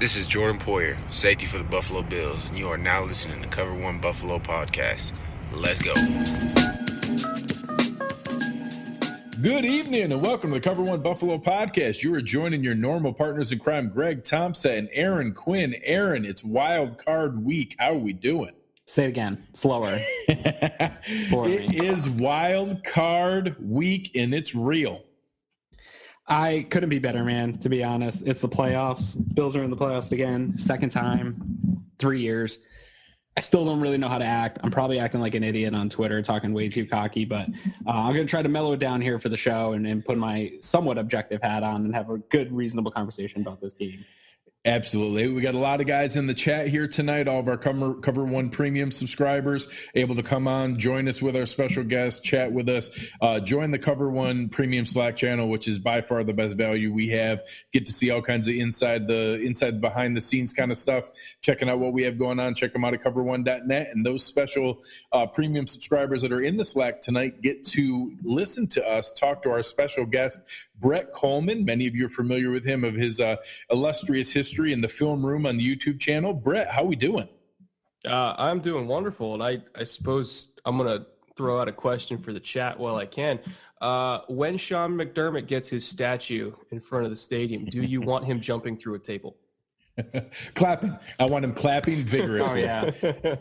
This is Jordan Poyer, safety for the Buffalo Bills, and you are now listening to Cover One Buffalo Podcast. Let's go. Good evening and welcome to the Cover One Buffalo Podcast. You are joining your normal partners in crime, Greg Thompson and Aaron Quinn. Aaron, it's Wildcard week. How are we doing? Say it again, slower. It is Wildcard week and it's real. I couldn't be better, man, to be honest. It's the playoffs. Bills are in the playoffs again, second time, 3 years. I still don't really know how to act. I'm probably acting like an idiot on Twitter, talking way too cocky, but I'm going to try to mellow it down here for the show and put my somewhat objective hat on and have a good, reasonable conversation about this team. Absolutely. We got a lot of guys in the chat here tonight, all of our Cover One Premium subscribers able to come on, join us with our special guests, chat with us, join the Cover One Premium Slack channel, which is by far the best value we have. Get to see all kinds of inside the behind the scenes kind of stuff, checking out what we have going on. Check them out at cover1.net. And those special premium subscribers that are in the Slack tonight get to listen to us talk to our special guest, Brett Kollmann. Many of you are familiar with him, of his illustrious history in the film room on the YouTube channel. Brett, how we doing? I'm doing wonderful, and I suppose I'm going to throw out a question for the chat while I can. When Sean McDermott gets his statue in front of the stadium, do you want him jumping through a table? Clapping. I want him clapping vigorously. Oh, yeah.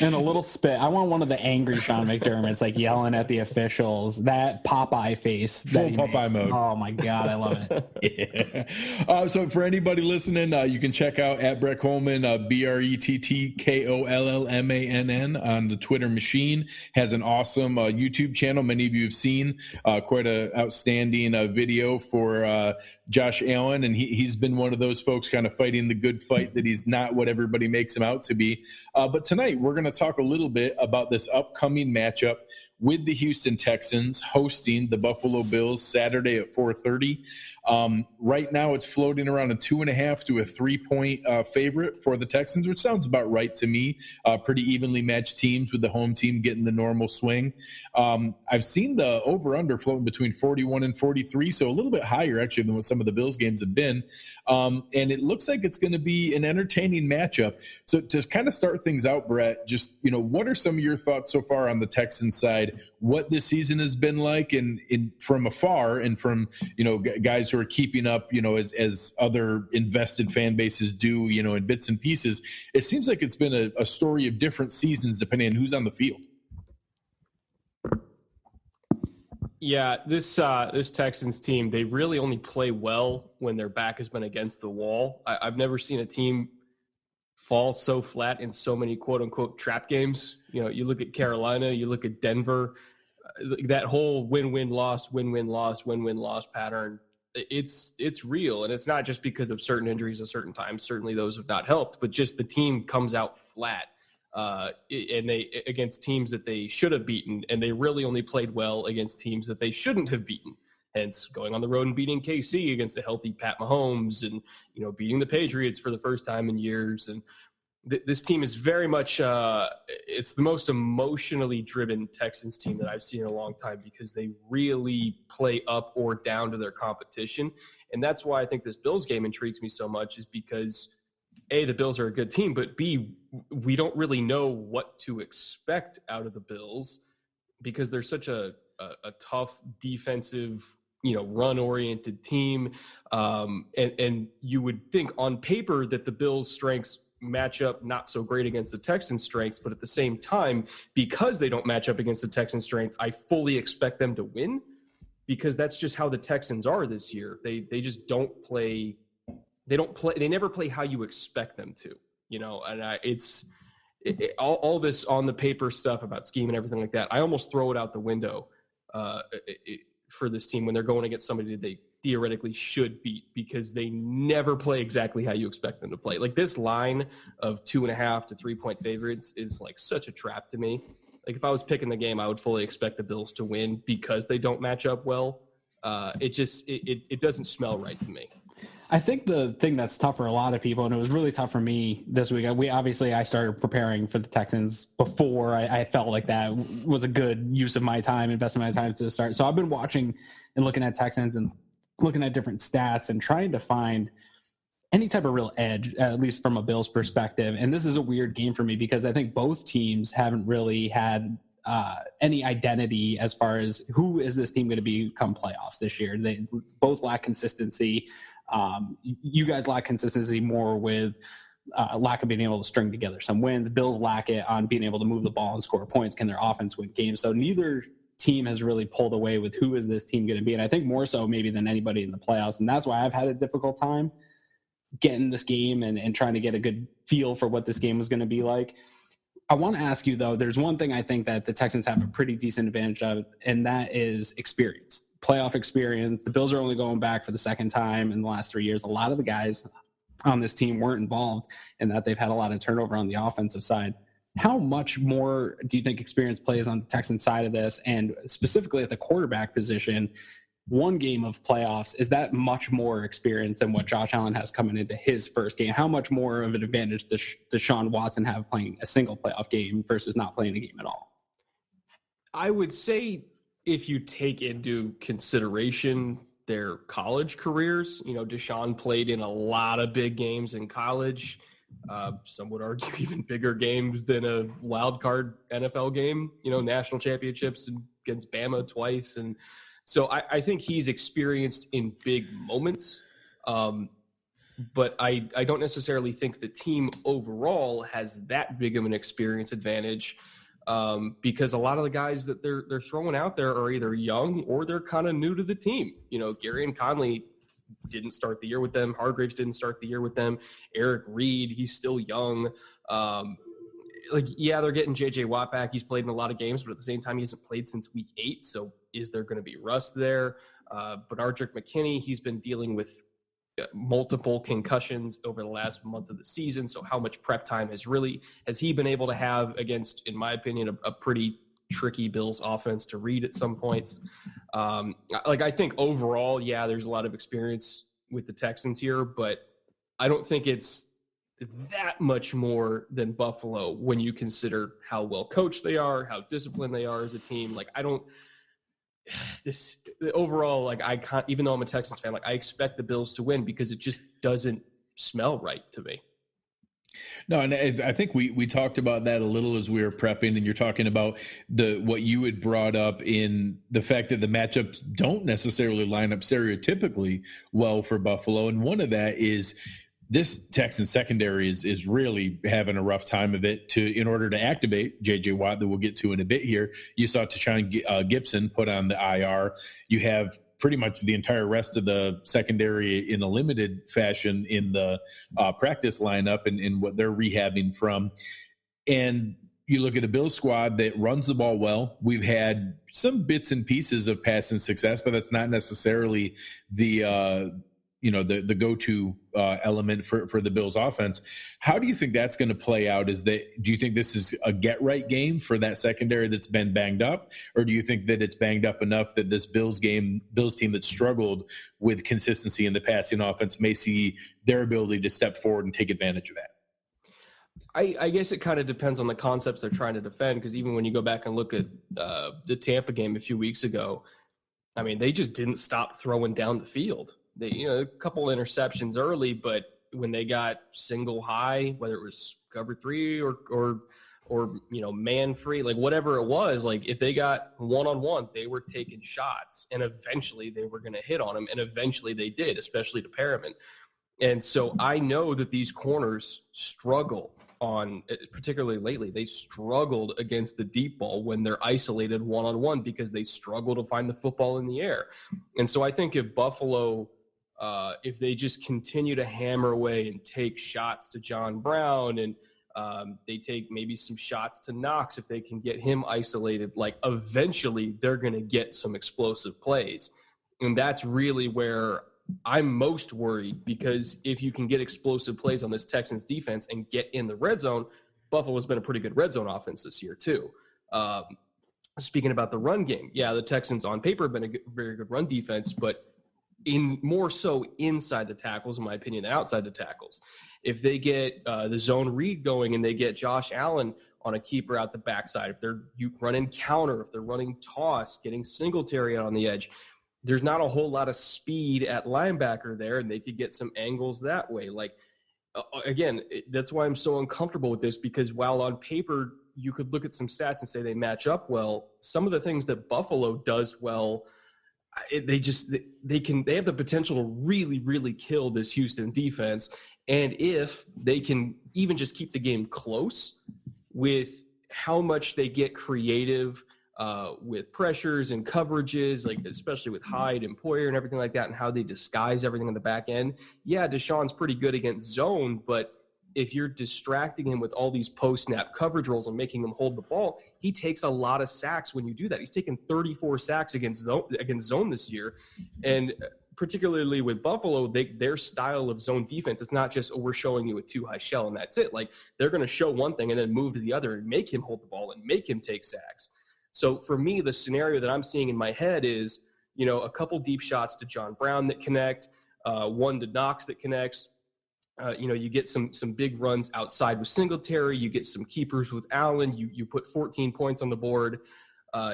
And a little spit. I want one of the angry Sean McDermott's, like yelling at the officials. That Popeye face. Full Popeye mode. Oh, my God. I love it. Yeah. So for anybody listening, you can check out at Brett Kollmann, BRETTKOLLMANN on the Twitter machine. Has an awesome YouTube channel. Many of you have seen quite an outstanding video for Josh Allen. And he's been one of those folks kind of fighting the good fight that he's not what everybody makes him out to be. But tonight we're going to talk a little bit about this upcoming matchup with the Houston Texans hosting the Buffalo Bills Saturday at 4:30. Right now it's floating around a 2.5 to a 3-point favorite for the Texans, which sounds about right to me. Pretty evenly matched teams with the home team getting the normal swing. I've seen the over-under floating between 41 and 43, so a little bit higher actually than what some of the Bills games have been. And it looks like it's going to be an entertaining matchup. So to kind of start things out, Brett, just, what are some of your thoughts so far on the Texans side, what this season has been like and from afar and from, guys who are keeping up, as other invested fan bases do, in bits and pieces. It seems like it's been a story of different seasons depending on who's on the field. Yeah, this Texans team, they really only play well when their back has been against the wall. I've never seen a team fall so flat in so many quote-unquote trap games. You look at Carolina, you look at Denver, that whole win-win-loss pattern, it's real. And it's not just because of certain injuries at certain times. Certainly those have not helped, but just the team comes out flat. And they against teams that they should have beaten, and they really only played well against teams that they shouldn't have beaten. Hence, going on the road and beating KC against a healthy Pat Mahomes, and beating the Patriots for the first time in years. And this team is very much it's the most emotionally driven Texans team that I've seen in a long time, because they really play up or down to their competition. And that's why I think this Bills game intrigues me so much, is because A, the Bills are a good team, but B, we don't really know what to expect out of the Bills, because they're such a tough defensive, run-oriented team. And you would think on paper that the Bills' strengths match up not so great against the Texans' strengths, but at the same time, because they don't match up against the Texans' strengths, I fully expect them to win, because that's just how the Texans are this year. They just don't play. They never play how you expect them to, and all this on the paper stuff about scheme and everything like that, I almost throw it out the window for this team when they're going against somebody that they theoretically should beat, because they never play exactly how you expect them to play. Like, this line of 2.5 to 3-point favorites is like such a trap to me. Like, if I was picking the game, I would fully expect the Bills to win because they don't match up well. It doesn't smell right to me. I think the thing that's tough for a lot of people, and it was really tough for me this week, I started preparing for the Texans before I felt like that was a good use of my time, investing my time to start. So I've been watching and looking at Texans and looking at different stats and trying to find any type of real edge, at least from a Bills perspective. And this is a weird game for me because I think both teams haven't really had any identity as far as who is this team going to become playoffs this year. They both lack consistency. You guys lack consistency more with lack of being able to string together some wins. Bills lack it on being able to move the ball and score points. Can their offense win games? So neither team has really pulled away with who is this team going to be. And I think more so maybe than anybody in the playoffs. And that's why I've had a difficult time getting this game and trying to get a good feel for what this game was going to be like. I want to ask you, though, there's one thing I think that the Texans have a pretty decent advantage of, and that is experience, playoff experience. The Bills are only going back for the second time in the last 3 years. A lot of the guys on this team weren't involved in that. They've had a lot of turnover on the offensive side. How much more do you think experience plays on the Texans side of this? And specifically at the quarterback position, one game of playoffs, is that much more experience than what Josh Allen has coming into his first game? How much more of an advantage does Deshaun Watson have playing a single playoff game versus not playing a game at all? I would say if you take into consideration their college careers, Deshaun played in a lot of big games in college. Some would argue even bigger games than a wildcard NFL game, national championships against Bama twice. And so I think he's experienced in big moments. But I don't necessarily think the team overall has that big of an experience advantage because a lot of the guys that they're throwing out there are either young or they're kind of new to the team. Gary and Conley didn't start the year with them. Hargraves didn't start the year with them. Eric Reed, he's still young. They're getting J.J. Watt back. He's played in a lot of games, but at the same time, he hasn't played since week 8. So is there going to be rust there? Benardrick McKinney, he's been dealing with multiple concussions over the last month of the season. So how much prep time has he been able to have against, in my opinion, a pretty tricky Bills offense to read at some points? I think overall, there's a lot of experience with the Texans here, but I don't think it's that much more than Buffalo when you consider how well coached they are, how disciplined they are as a team. I can't, even though I'm a Texans fan, I expect the Bills to win because it just doesn't smell right to me. No, and I think we talked about that a little as we were prepping, and you're talking about what you had brought up in the fact that the matchups don't necessarily line up stereotypically well for Buffalo. And one of that is this Texan secondary is really having a rough time of it in order to activate J.J. Watt that we'll get to in a bit here. You saw Tashawn Gibson put on the IR. You have pretty much the entire rest of the secondary in a limited fashion in the practice lineup and what they're rehabbing from. And you look at a Bills squad that runs the ball well. We've had some bits and pieces of passing success, but that's not necessarily the go-to element for the Bills offense. How do you think that's going to play out? Do you think this is a get-right game for that secondary that's been banged up? Or do you think that it's banged up enough that this Bills team that struggled with consistency in the passing offense may see their ability to step forward and take advantage of that? I guess it kind of depends on the concepts they're trying to defend, because even when you go back and look at the Tampa game a few weeks ago, I mean, they just didn't stop throwing down the field. They, a couple interceptions early, but when they got single high, whether it was cover 3 or man free, whatever it was, if they got one-on-one, they were taking shots, and eventually they were going to hit on them, and eventually they did, especially to Perriman. And so I know that these corners struggle particularly lately, they struggled against the deep ball when they're isolated one-on-one because they struggle to find the football in the air. And so I think if Buffalo, if they just continue to hammer away and take shots to John Brown and they take maybe some shots to Knox, if they can get him isolated, eventually they're going to get some explosive plays. And that's really where I'm most worried, because if you can get explosive plays on this Texans defense and get in the red zone, Buffalo's been a pretty good red zone offense this year too. Speaking about the run game, the Texans on paper have been a very good run defense, but in more so inside the tackles, in my opinion, than outside the tackles. If they get the zone read going and they get Josh Allen on a keeper out the backside, if they're running counter, if they're running toss, getting Singletary out on the edge, there's not a whole lot of speed at linebacker there, and they could get some angles that way. Like, again, that's why I'm so uncomfortable with this, because while on paper you could look at some stats and say they match up well, some of the things that Buffalo does well, they have the potential to really, really kill this Houston defense. And if they can even just keep the game close with how much they get creative with pressures and coverages, like especially with Hyde and Poyer and everything like that, and how they disguise everything on the back end. Yeah, Deshaun's pretty good against zone, but if you're distracting him with all these post-snap coverage rolls and making him hold the ball, he takes a lot of sacks when you do that. He's taken 34 sacks against zone this year. And particularly with Buffalo, their style of zone defense, it's not just, we're showing you a too high shell and that's it. Like, they're going to show one thing and then move to the other and make him hold the ball and make him take sacks. So for me, the scenario that I'm seeing in my head is, a couple deep shots to John Brown that connect, one to Knox that connects. You get some big runs outside with Singletary. You get some keepers with Allen. You put 14 points on the board.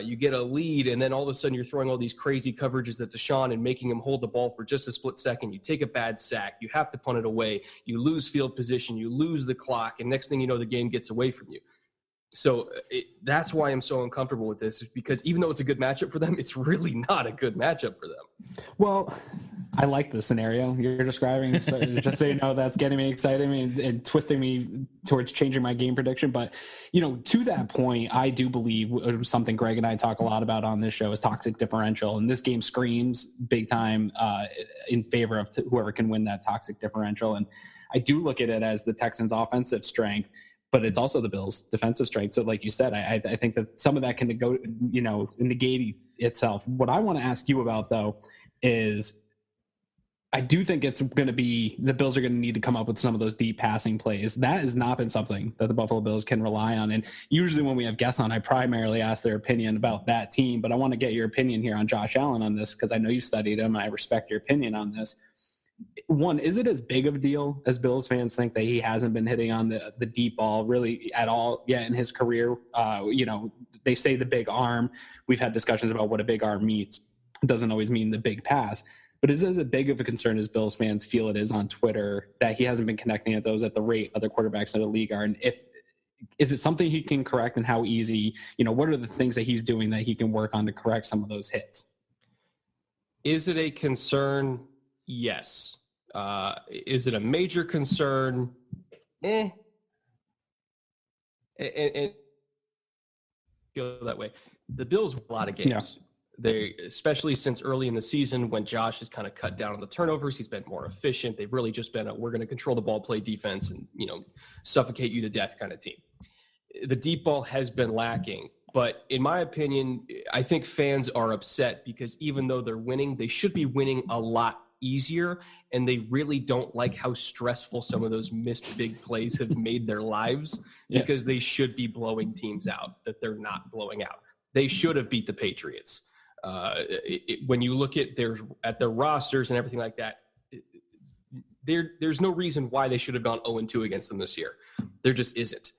You get a lead, and then all of a sudden you're throwing all these crazy coverages at Deshaun and making him hold the ball for just a split second. You take a bad sack. You have to punt it away. You lose field position. You lose the clock, and next thing you know, the game gets away from you. So that's why I'm so uncomfortable with this, is because even though it's a good matchup for them, it's really not a good matchup for them. Well, I like the scenario you're describing. So just so you know, that's getting me excited and twisting me towards changing my game prediction. But, to that point, I do believe something Greg and I talk a lot about on this show is toxic differential. And this game screams big time in favor of whoever can win that toxic differential. And I do look at it as the Texans' offensive strength, but it's also the Bills' defensive strength. So like you said, I think that some of that can negate itself. What I want to ask you about, though, is I do think it's going to be the Bills are going to need to come up with some of those deep passing plays. That has not been something that the Buffalo Bills can rely on. And usually when we have guests on, I primarily ask their opinion about that team. But I want to get your opinion here on Josh Allen on this, because I know you studied him and I respect your opinion on this. One, is it as big of a deal as Bills fans think that he hasn't been hitting on the deep ball really at all yet in his career? They say the big arm. We've had discussions about what a big arm means. It doesn't always mean the big pass. But is it as big of a concern as Bills fans feel it is on Twitter that he hasn't been connecting at those at the rate other quarterbacks in the league are? And is it something he can correct, and how easy, what are the things that he's doing that he can work on to correct some of those hits? Is it a concern? Yes. Is it a major concern? And feel that way. The Bills win a lot of games. Yeah. They, especially since early in the season when Josh has kind of cut down on the turnovers, he's been more efficient. They've really just been we're going to control the ball, play defense, and suffocate you to death kind of team. The deep ball has been lacking. But in my opinion, I think fans are upset because even though they're winning, they should be winning a lot easier, and they really don't like how stressful some of those missed big plays have made their lives, because they should be blowing teams out that they're not blowing out. They should have beat the Patriots. When you look at their rosters and everything like that, there's no reason why they should have gone 0-2 against them this year. There just isn't.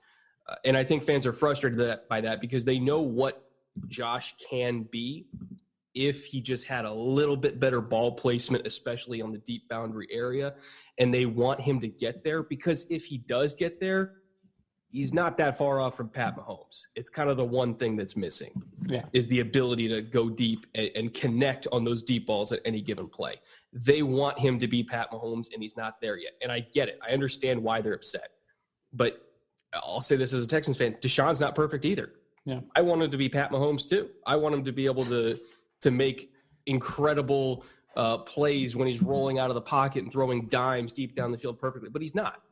And I think fans are frustrated by that because they know what Josh can be if he just had a little bit better ball placement, especially on the deep boundary area. And they want him to get there, because if he does get there, he's not that far off from Pat Mahomes. It's kind of the one thing that's missing, is the ability to go deep and connect on those deep balls at any given play. They want him to be Pat Mahomes, and he's not there yet. And I get it. I understand why they're upset. But I'll say this as a Texans fan, Deshaun's not perfect either. Yeah. I want him to be Pat Mahomes too. I want him to be able to make incredible plays when he's rolling out of the pocket and throwing dimes deep down the field perfectly, but he's not.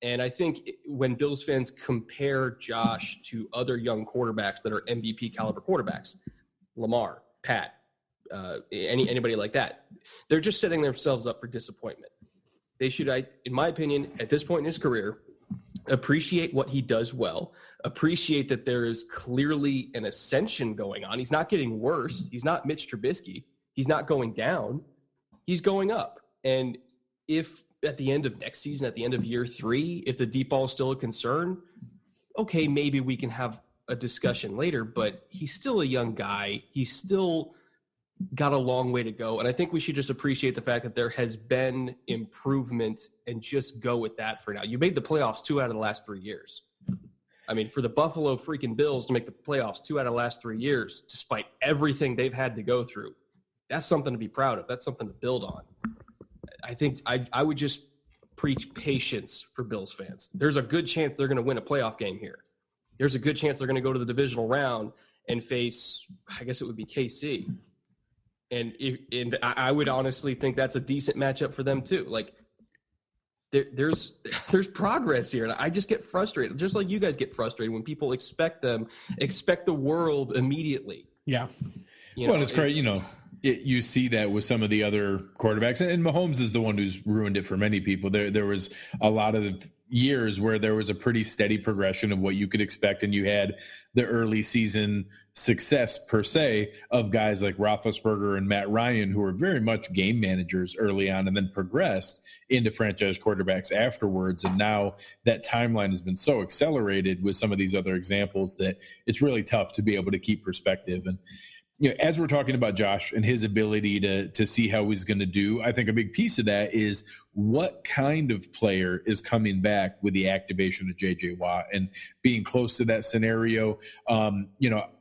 And I think when Bills fans compare Josh to other young quarterbacks that are MVP caliber quarterbacks, Lamar, Pat, anybody like that, they're just setting themselves up for disappointment. They should, in my opinion, at this point in his career, appreciate what he does well, appreciate that there is clearly an ascension going on. He's not getting worse. He's not Mitch Trubisky. He's not going down. He's going up. And if at the end of next season, at the end of year 3, if the deep ball is still a concern, okay, maybe we can have a discussion later, but he's still a young guy. He's still got a long way to go. And I think we should just appreciate the fact that there has been improvement and just go with that for now. You made the playoffs 2 out of the last 3 years. I mean, for the Buffalo freaking Bills to make the playoffs 2 out of the last 3 years, despite everything they've had to go through, that's something to be proud of. That's something to build on. I think I would just preach patience for Bills fans. There's a good chance they're going to win a playoff game here. There's a good chance they're going to go to the divisional round and face, I guess it would be KC. And I would honestly think that's a decent matchup for them too. Like there's progress here, and I just get frustrated, just like you guys get frustrated when people expect the world immediately. Yeah. Well, it's great. You see that with some of the other quarterbacks, and Mahomes is the one who's ruined it for many people. There was a lot of years where there was a pretty steady progression of what you could expect, and you had the early season success per se of guys like Roethlisberger and Matt Ryan, who were very much game managers early on and then progressed into franchise quarterbacks afterwards. And now that timeline has been so accelerated with some of these other examples that it's really tough to be able to keep perspective. And as we're talking about Josh and his ability to see how he's going to do, I think a big piece of that is what kind of player is coming back with the activation of J.J. Watt and being close to that scenario.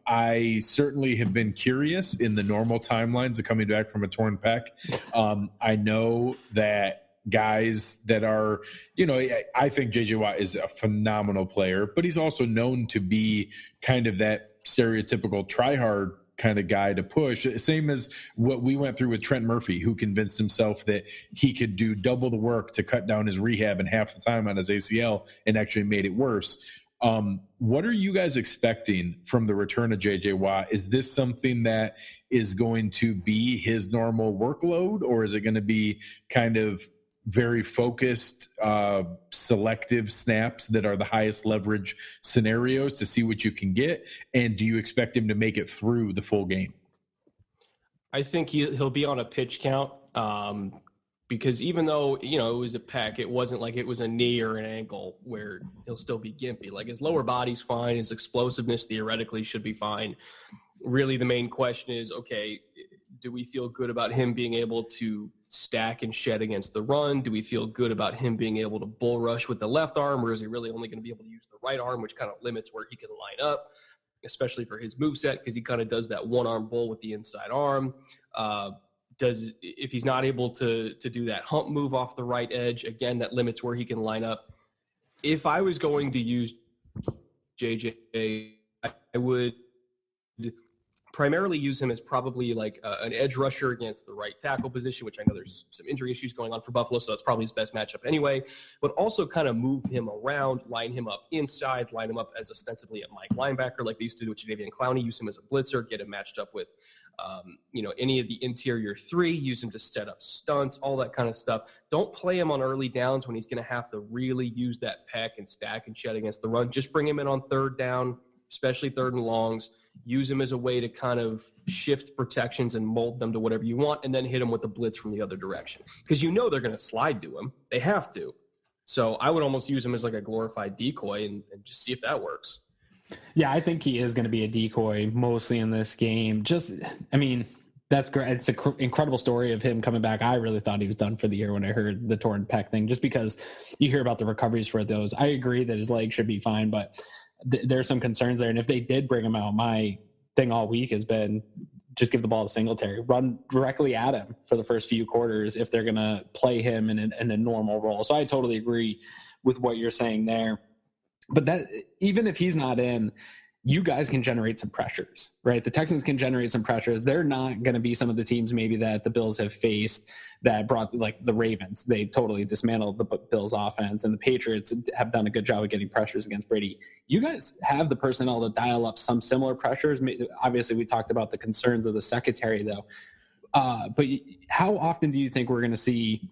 I certainly have been curious in the normal timelines of coming back from a torn pec. I know that guys that are, I think J.J. Watt is a phenomenal player, but he's also known to be kind of that stereotypical try-hard kind of guy to push. Same as what we went through with Trent Murphy, who convinced himself that he could do double the work to cut down his rehab in half the time on his ACL and actually made it worse. What are you guys expecting from the return of J.J. Watt? Is this something that is going to be his normal workload, or is it going to be kind of very focused, selective snaps that are the highest leverage scenarios to see what you can get? And do you expect him to make it through the full game? I think he'll be on a pitch count because even though, it was a pec, it wasn't like it was a knee or an ankle where he'll still be gimpy. Like his lower body's fine. His explosiveness theoretically should be fine. Really, the main question is, okay, do we feel good about him being able to stack and shed against the run? Do we feel good about him being able to bull rush with the left arm, or is he really only going to be able to use the right arm, which kind of limits where he can line up, especially for his moveset, because he kind of does that one-arm bull with the inside arm. If he's not able to do that hump move off the right edge, again, that limits where he can line up. If I was going to use JJ, I would primarily use him as probably like an edge rusher against the right tackle position, which I know there's some injury issues going on for Buffalo, so that's probably his best matchup anyway, but also kind of move him around, line him up inside, line him up as ostensibly a Mike linebacker like they used to do with Jadeveon Clowney, use him as a blitzer, get him matched up with, any of the interior three, use him to set up stunts, all that kind of stuff. Don't play him on early downs when he's going to have to really use that pec and stack and shed against the run. Just bring him in on third down, especially third and longs. Use him as a way to kind of shift protections and mold them to whatever you want, and then hit him with the blitz from the other direction. Because they're going to slide to him. They have to. So I would almost use him as like a glorified decoy and just see if that works. Yeah, I think he is going to be a decoy mostly in this game. That's great. It's an incredible story of him coming back. I really thought he was done for the year when I heard the torn pec thing, just because you hear about the recoveries for those. I agree that his leg should be fine, but there's some concerns there. And if they did bring him out, my thing all week has been just give the ball to Singletary, run directly at him for the first few quarters if they're going to play him in a normal role. So I totally agree with what you're saying there. But that, even if he's not in, you guys can generate some pressures, right? The Texans can generate some pressures. They're not going to be some of the teams maybe that the Bills have faced that brought, like the Ravens. They totally dismantled the Bills offense, and the Patriots have done a good job of getting pressures against Brady. You guys have the personnel to dial up some similar pressures. Obviously, we talked about the concerns of the secondary, though. But how often do you think we're going to see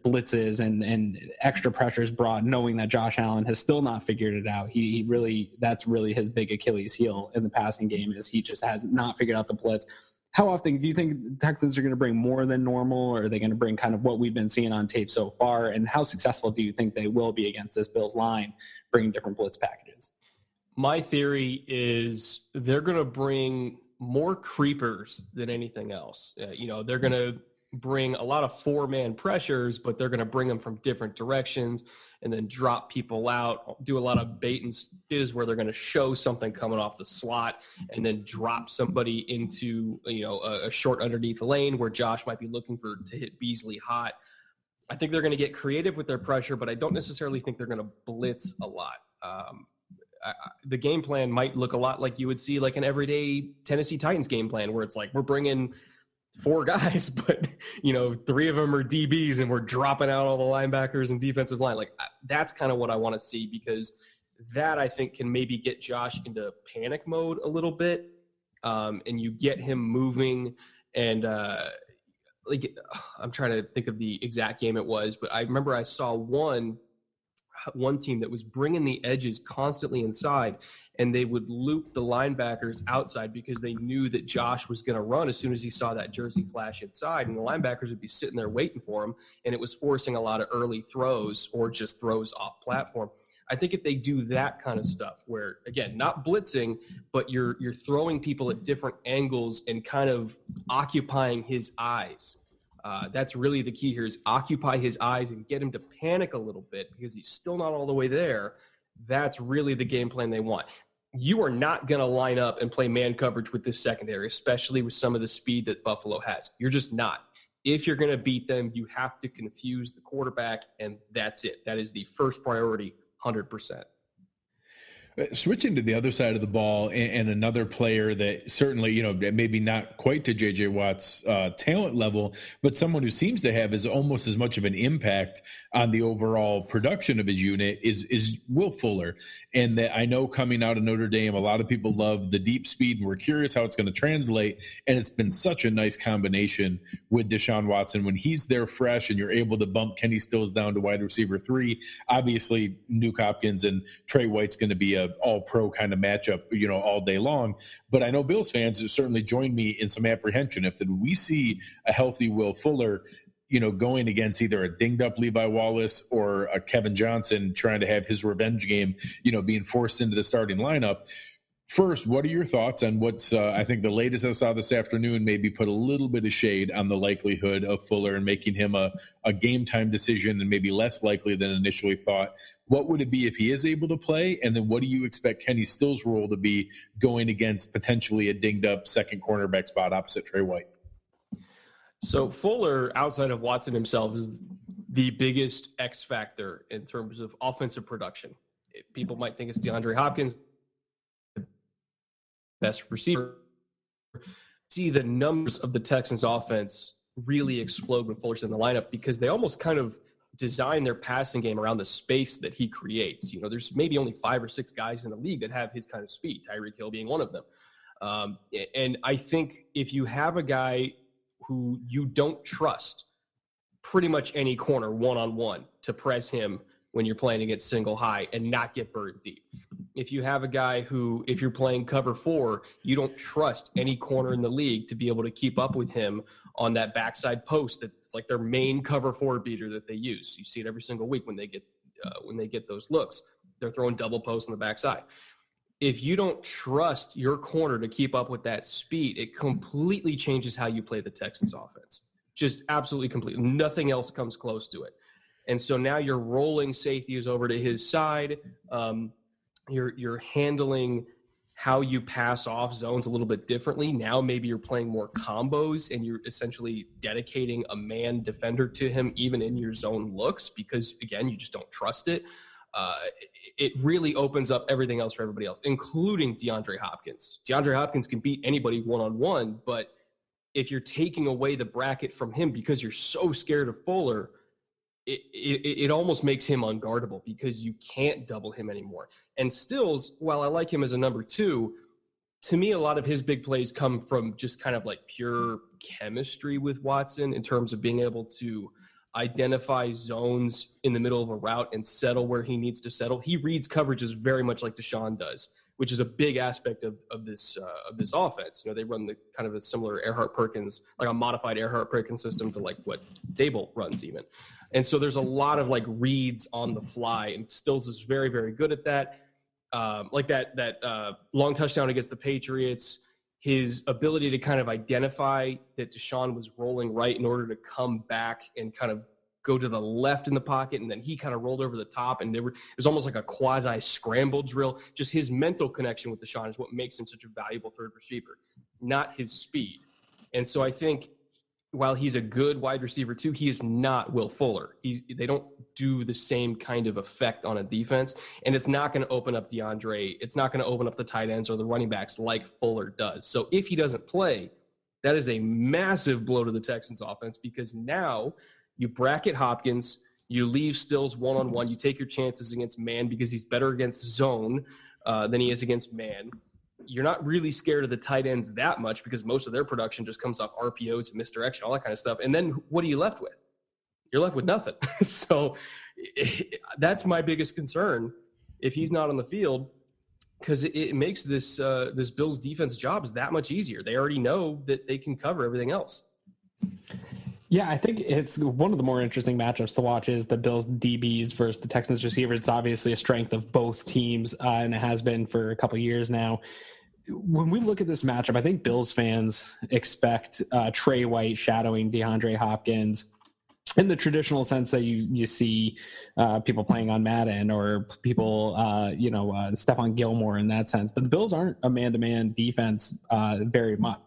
blitzes and extra pressures brought, knowing that Josh Allen has still not figured it out? He really, that's really his big Achilles heel in the passing game, is he just has not figured out the blitz. How often do you think the Texans are going to bring more than normal, or are they going to bring kind of what we've been seeing on tape so far? And how successful do you think they will be against this Bills line, bringing different blitz packages? My theory is they're going to bring more creepers than anything else. They're going to bring a lot of 4-man pressures, but they're going to bring them from different directions and then drop people out, do a lot of bait and switches where they're going to show something coming off the slot and then drop somebody into, a short underneath lane where Josh might be looking to hit Beasley hot. I think they're going to get creative with their pressure, but I don't necessarily think they're going to blitz a lot. The game plan might look a lot like you would see like an everyday Tennessee Titans game plan where it's like we're bringing 4 guys, but 3 of them are DBs and we're dropping out all the linebackers and defensive line. Like that's kind of what I want to see, because that I think can maybe get Josh into panic mode a little bit, and you get him moving. And I'm trying to think of the exact game it was, but I remember I saw one team that was bringing the edges constantly inside, and they would loop the linebackers outside because they knew that Josh was going to run as soon as he saw that jersey flash inside, and the linebackers would be sitting there waiting for him, and it was forcing a lot of early throws or just throws off platform. I think if they do that kind of stuff where, again, not blitzing, but you're throwing people at different angles and kind of occupying his eyes, that's really the key here, is occupy his eyes and get him to panic a little bit because he's still not all the way there. That's really the game plan they want. You are not going to line up and play man coverage with this secondary, especially with some of the speed that Buffalo has. You're just not. If you're going to beat them, you have to confuse the quarterback, and that's it. That is the first priority, 100%. Switching to the other side of the ball, and another player that certainly, maybe not quite to J.J. Watt's talent level, but someone who seems to have almost as much of an impact on the overall production of his unit is Will Fuller. And that I know coming out of Notre Dame, a lot of people love the deep speed, and we're curious how it's going to translate. And it's been such a nice combination with Deshaun Watson when he's there fresh, and you're able to bump Kenny Stills down to wide receiver 3. Obviously, Nuke Hopkins and Trey White's going to be a all-pro kind of matchup, all day long. But I know Bills fans have certainly joined me in some apprehension if we see a healthy Will Fuller, going against either a dinged-up Levi Wallace or a Kevin Johnson trying to have his revenge game, being forced into the starting lineup. First, what are your thoughts on what's, I think the latest I saw this afternoon maybe put a little bit of shade on the likelihood of Fuller and making him a game-time decision and maybe less likely than initially thought. What would it be if he is able to play? And then what do you expect Kenny Stills' role to be going against potentially a dinged-up second cornerback spot opposite Trey White? So Fuller, outside of Watson himself, is the biggest X factor in terms of offensive production. People might think it's DeAndre Hopkins, best receiver. See the numbers of the Texans offense really explode when Fuller's in the lineup, because they almost kind of design their passing game around the space that he creates. There's maybe only 5 or 6 guys in the league that have his kind of speed, Tyreek Hill being one of them. And I think if you have a guy who you don't trust, pretty much any corner one-on-one to press him when you're playing against single high and not get buried deep. If you have a guy who, if you're playing cover 4, you don't trust any corner in the league to be able to keep up with him on that backside post. That's like their main cover 4 beater that they use. You see it every single week when they get those looks. They're throwing double posts on the backside. If you don't trust your corner to keep up with that speed, it completely changes how you play the Texans offense. Just absolutely completely. Nothing else comes close to it. And so now you're rolling safeties over to his side. You're handling how you pass off zones a little bit differently. Now maybe you're playing more combos, and you're essentially dedicating a man defender to him even in your zone looks, because, again, you just don't trust it. It really opens up everything else for everybody else, including DeAndre Hopkins. DeAndre Hopkins can beat anybody one-on-one, but if you're taking away the bracket from him because you're so scared of Fuller, it almost makes him unguardable because you can't double him anymore. And Stills, while I like him as a number 2, to me, a lot of his big plays come from just kind of like pure chemistry with Watson in terms of being able to identify zones in the middle of a route and settle where he needs to settle. He reads coverages very much like Deshaun does, which is a big aspect of this offense. They run the kind of a similar Earhart-Perkins, like a modified Earhart-Perkins system to like what Dable runs even. And so there's a lot of like reads on the fly, and Stills is very, very good at that. Like that long touchdown against the Patriots, his ability to kind of identify that Deshaun was rolling right in order to come back and kind of go to the left in the pocket, and then he kind of rolled over the top, and it was almost like a quasi-scramble drill. Just his mental connection with Deshaun is what makes him such a valuable third receiver, not his speed. And so I think while he's a good wide receiver too, he is not Will Fuller. They don't do the same kind of effect on a defense, and it's not going to open up DeAndre. It's not going to open up the tight ends or the running backs like Fuller does. So if he doesn't play, that is a massive blow to the Texans offense, because now you bracket Hopkins, you leave Stills one-on-one, you take your chances against man because he's better against zone than he is against man. You're not really scared of the tight ends that much because most of their production just comes off RPOs and misdirection, all that kind of stuff. And then what are you left with? You're left with nothing. So that's my biggest concern if he's not on the field, because it makes this Bills defense jobs that much easier. They already know that they can cover everything else. Yeah, I think it's one of the more interesting matchups to watch is the Bills DBs versus the Texans receivers. It's obviously a strength of both teams, and it has been for a couple of years now. When we look at this matchup, I think Bills fans expect Trey White shadowing DeAndre Hopkins in the traditional sense that you see people playing on Madden or people, Stephon Gilmore in that sense. But the Bills aren't a man-to-man defense very much.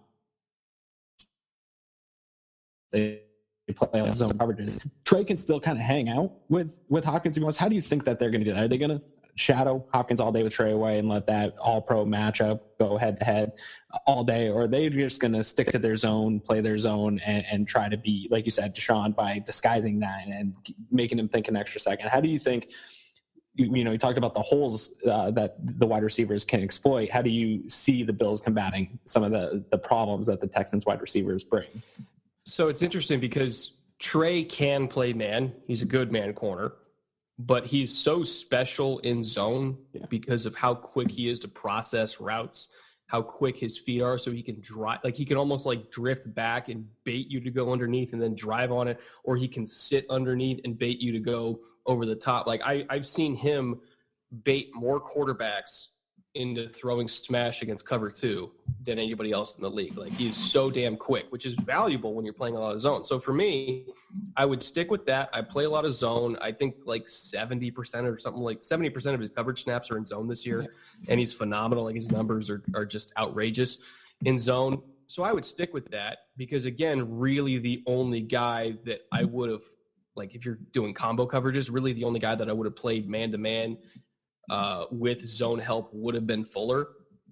They play on zone coverages. Trey can still kind of hang out with Hopkins. How do you think that they're going to do that? Are they going to shadow Hopkins all day with Trey White and let that all-pro matchup go head-to-head all day? Or are they just going to stick to their zone, play their zone, and try to be, like you said, Deshaun, by disguising that and making him think an extra second? How do you think, you talked about the holes that the wide receivers can exploit. How do you see the Bills combating some of the problems that the Texans wide receivers bring? So it's interesting because Trey can play man. He's a good man corner, but he's so special in zone because of how quick he is to process routes, how quick his feet are. So he can drive, like he can almost like drift back and bait you to go underneath and then drive on it, or he can sit underneath and bait you to go over the top. Like I've seen him bait more quarterbacks into throwing smash against cover 2 than anybody else in the league. Like he's so damn quick, which is valuable when you're playing a lot of zone. So for me, I would stick with that. I play a lot of zone. I think like 70% or something, like 70% of his coverage snaps are in zone this year. And he's phenomenal. Like his numbers are just outrageous in zone. So I would stick with that because again, really the only guy that I would have, like if you're doing combo coverages, really the only guy that I would have played man-to-man with zone help would have been Fuller.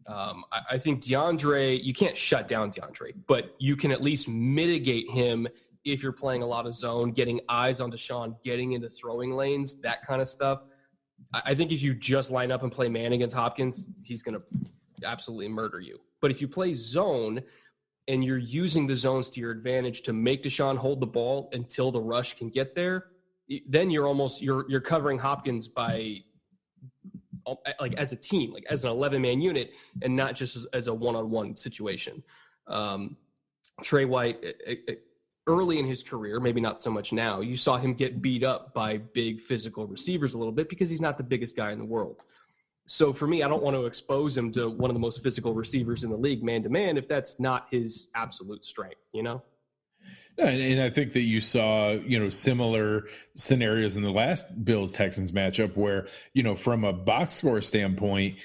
I think DeAndre, you can't shut down DeAndre, but you can at least mitigate him if you're playing a lot of zone, getting eyes on Deshaun, getting into throwing lanes, that kind of stuff. I think if you just line up and play man against Hopkins, he's going to absolutely murder you. But if you play zone and you're using the zones to your advantage to make Deshaun hold the ball until the rush can get there, then you're covering Hopkins by like as a team, like as an 11-man unit, and not just as a one-on-one situation. Trey White, early in his career, maybe not so much now, you saw him get beat up by big physical receivers a little bit because he's not the biggest guy in the world. So for me, I don't want to expose him to one of the most physical receivers in the league, man-to-man, if that's not his absolute strength, And I think that you saw, similar scenarios in the last Bills-Texans matchup where, from a box score standpoint,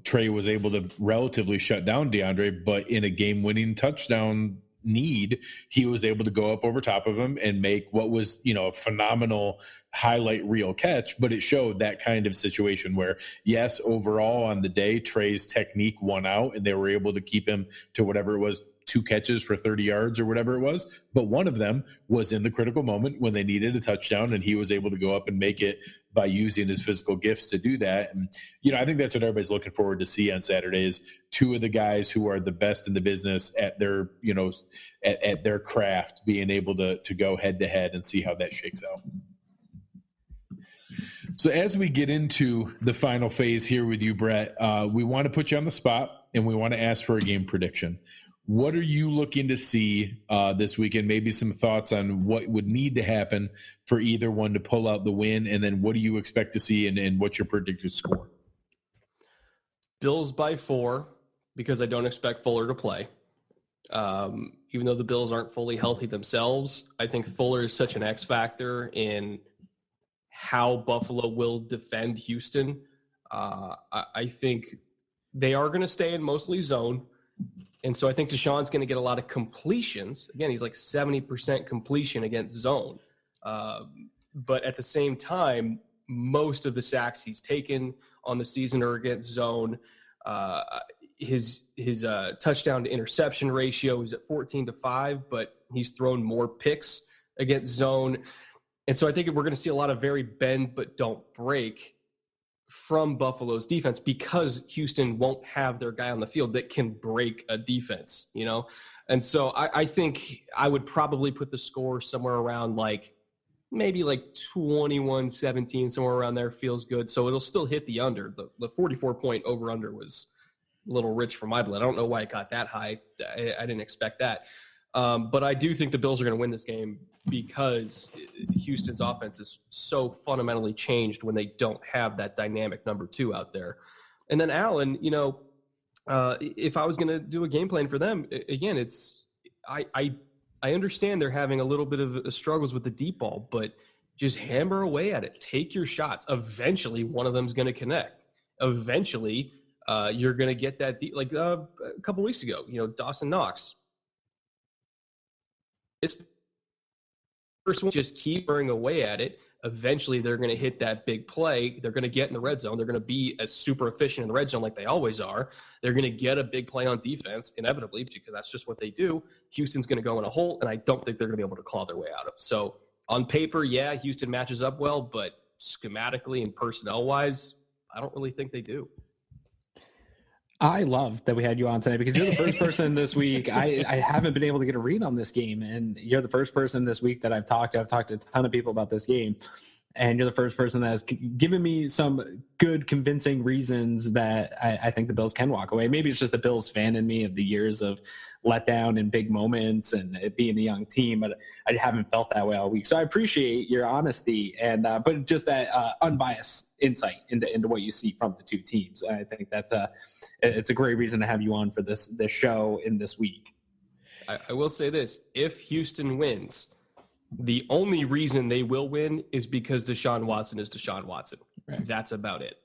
Trey was able to relatively shut down DeAndre, but in a game-winning touchdown need, he was able to go up over top of him and make what was, a phenomenal highlight reel catch. But it showed that kind of situation where, yes, overall on the day, Trey's technique won out and they were able to keep him to whatever it was, 2 catches for 30 yards or whatever it was. But one of them was in the critical moment when they needed a touchdown, and he was able to go up and make it by using his physical gifts to do that. And, I think that's what everybody's looking forward to see on Saturday is 2 of the guys who are the best in the business at their, at their craft being able to go head to head and see how that shakes out. So as we get into the final phase here with you, Brett, we want to put you on the spot and we want to ask for a game prediction. What are you looking to see this weekend? Maybe some thoughts on what would need to happen for either one to pull out the win, and then what do you expect to see and what's your predicted score? Bills by 4, because I don't expect Fuller to play. Even though the Bills aren't fully healthy themselves, I think Fuller is such an X factor in how Buffalo will defend Houston. I think they are going to stay in mostly zone. And so I think Deshaun's going to get a lot of completions. Again, he's like 70% completion against zone. But at the same time, most of the sacks he's taken on the season are against zone. His touchdown to interception ratio is at 14-5, but he's thrown more picks against zone. And so I think we're going to see a lot of very bend but don't break from Buffalo's defense because Houston won't have their guy on the field that can break a defense, you know? And so I think I would probably put the score somewhere around maybe 21-17, somewhere around there feels good. So it'll still hit the under. The 44-point over-under was a little rich for my blood. I don't know why it got that high. I didn't expect that. But I do think the Bills are going to win this game because Houston's offense is so fundamentally changed when they don't have that dynamic number 2 out there. And then Allen, if I was going to do a game plan for them, again, I understand they're having a little bit of struggles with the deep ball, but just hammer away at it. Take your shots. Eventually, one of them's going to connect. Eventually, you're going to get that deep. A couple weeks ago, Dawson Knox. It's the first one. Just keep burning away at it. Eventually, they're going to hit that big play. They're going to get in the red zone. They're going to be as super efficient in the red zone like they always are. They're going to get a big play on defense, inevitably, because that's just what they do. Houston's going to go in a hole, and I don't think they're going to be able to claw their way out of it. So on paper, yeah, Houston matches up well, but schematically and personnel-wise, I don't really think they do. I love that we had you on today because you're the first person this week. I haven't been able to get a read on this game, and you're the first person this week that I've talked to. I've talked to a ton of people about this game, and you're the first person that has given me some good, convincing reasons that I think the Bills can walk away. Maybe it's just the Bills fan in me of the years of letdown and big moments and it being a young team, but I haven't felt that way all week. So I appreciate your honesty and but just that unbiased insight into what you see from the two teams. I think that it's a great reason to have you on for this show in this week. I will say this: if Houston wins, the only reason they will win is because Deshaun Watson is Deshaun Watson. Right. That's about it.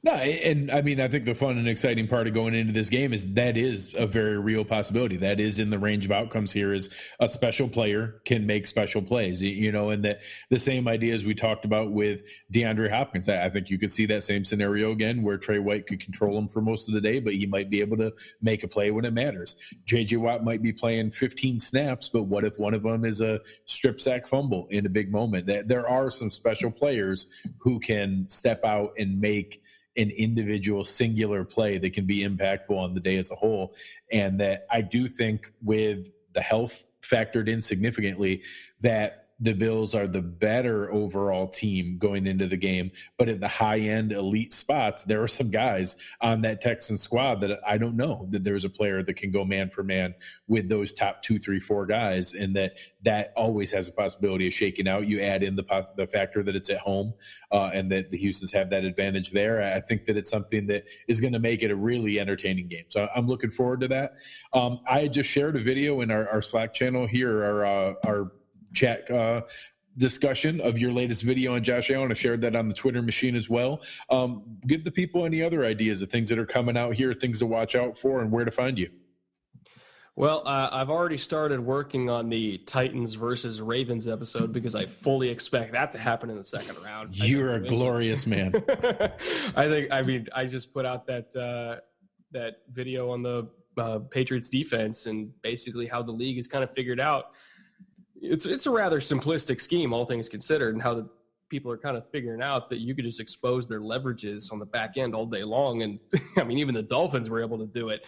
No, and I mean, I think the fun and exciting part of going into this game is that is a very real possibility. That is in the range of outcomes here is a special player can make special plays, and that the same ideas we talked about with DeAndre Hopkins. I think you could see that same scenario again where Trey White could control him for most of the day, but he might be able to make a play when it matters. J.J. Watt might be playing 15 snaps, but what if one of them is a strip sack fumble in a big moment? There are some special players who can step out and make an individual singular play that can be impactful on the day as a whole. And that I do think with the health factored in significantly that the Bills are the better overall team going into the game, but at the high end elite spots, there are some guys on that Texans squad that I don't know that there's a player that can go man for man with those top 2, 3, 4 guys. And that always has a possibility of shaking out. You add in the factor that it's at home and that the Houstons have that advantage there. I think that it's something that is going to make it a really entertaining game. So I'm looking forward to that. I just shared a video in our Slack channel here, our chat discussion of your latest video on Josh Allen. I shared that on the Twitter machine as well. Give the people any other ideas of things that are coming out here, things to watch out for, and where to find you. Well, I've already started working on the Titans versus Ravens episode because I fully expect that to happen in the second round. You're a glorious man. I just put out that video on the Patriots defense and basically how the league is kind of figured out. It's a rather simplistic scheme, all things considered, and how the people are kind of figuring out that you could just expose their leverages on the back end all day long. And I mean, even the Dolphins were able to do it.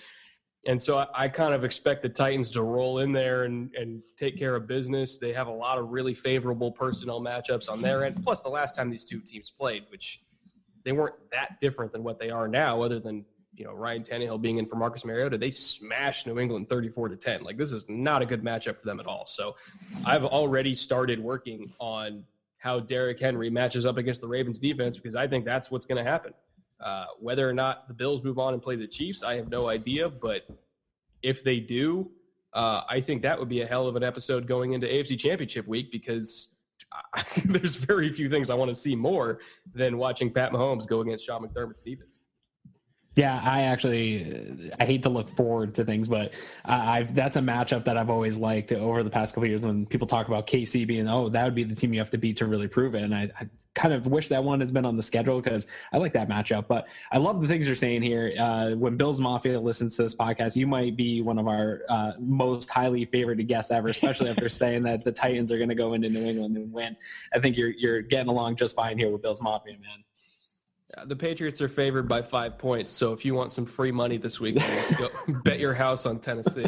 And so I kind of expect the Titans to roll in there and take care of business. They have a lot of really favorable personnel matchups on their end. Plus, the last time these two teams played, which they weren't that different than what they are now, other than Ryan Tannehill being in for Marcus Mariota, they smashed New England 34-10. Like, this is not a good matchup for them at all. So I've already started working on how Derrick Henry matches up against the Ravens defense because I think that's what's going to happen. Whether or not the Bills move on and play the Chiefs, I have no idea. But if they do, I think that would be a hell of an episode going into AFC Championship week, because there's very few things I want to see more than watching Pat Mahomes go against Sean McDermott-Stevens. Yeah, I hate to look forward to things, but that's a matchup that I've always liked over the past couple of years when people talk about KC being, that would be the team you have to beat to really prove it. And I kind of wish that one has been on the schedule because I like that matchup. But I love the things you're saying here. When Bills Mafia listens to this podcast, you might be one of our most highly favored guests ever, especially after saying that the Titans are going to go into New England and win. I think you're getting along just fine here with Bills Mafia, man. The Patriots are favored by 5 points, so if you want some free money this week, just go bet your house on Tennessee.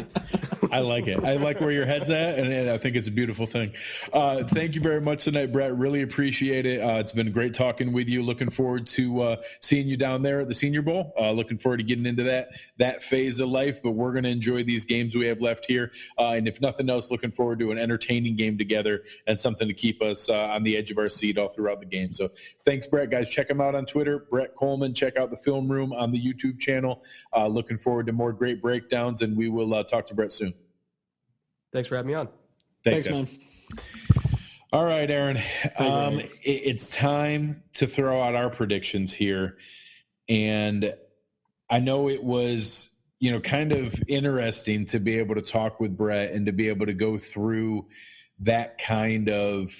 I like it. I like where your head's at, and I think it's a beautiful thing. Thank you very much tonight, Brett. Really appreciate it. It's been great talking with you. Looking forward to seeing you down there at the Senior Bowl. Looking forward to getting into that phase of life, but we're going to enjoy these games we have left here. And if nothing else, looking forward to an entertaining game together and something to keep us on the edge of our seat all throughout the game. So thanks, Brett. Guys, check him out on Twitter. Brett Kollmann. Check out the Film Room on the YouTube channel. Looking forward to more great breakdowns, and we will talk to Brett soon. Thanks for having me on. Thanks guys. Man. All right, Aaron. It's time to throw out our predictions here. And I know it was, kind of interesting to be able to talk with Brett and to be able to go through that kind of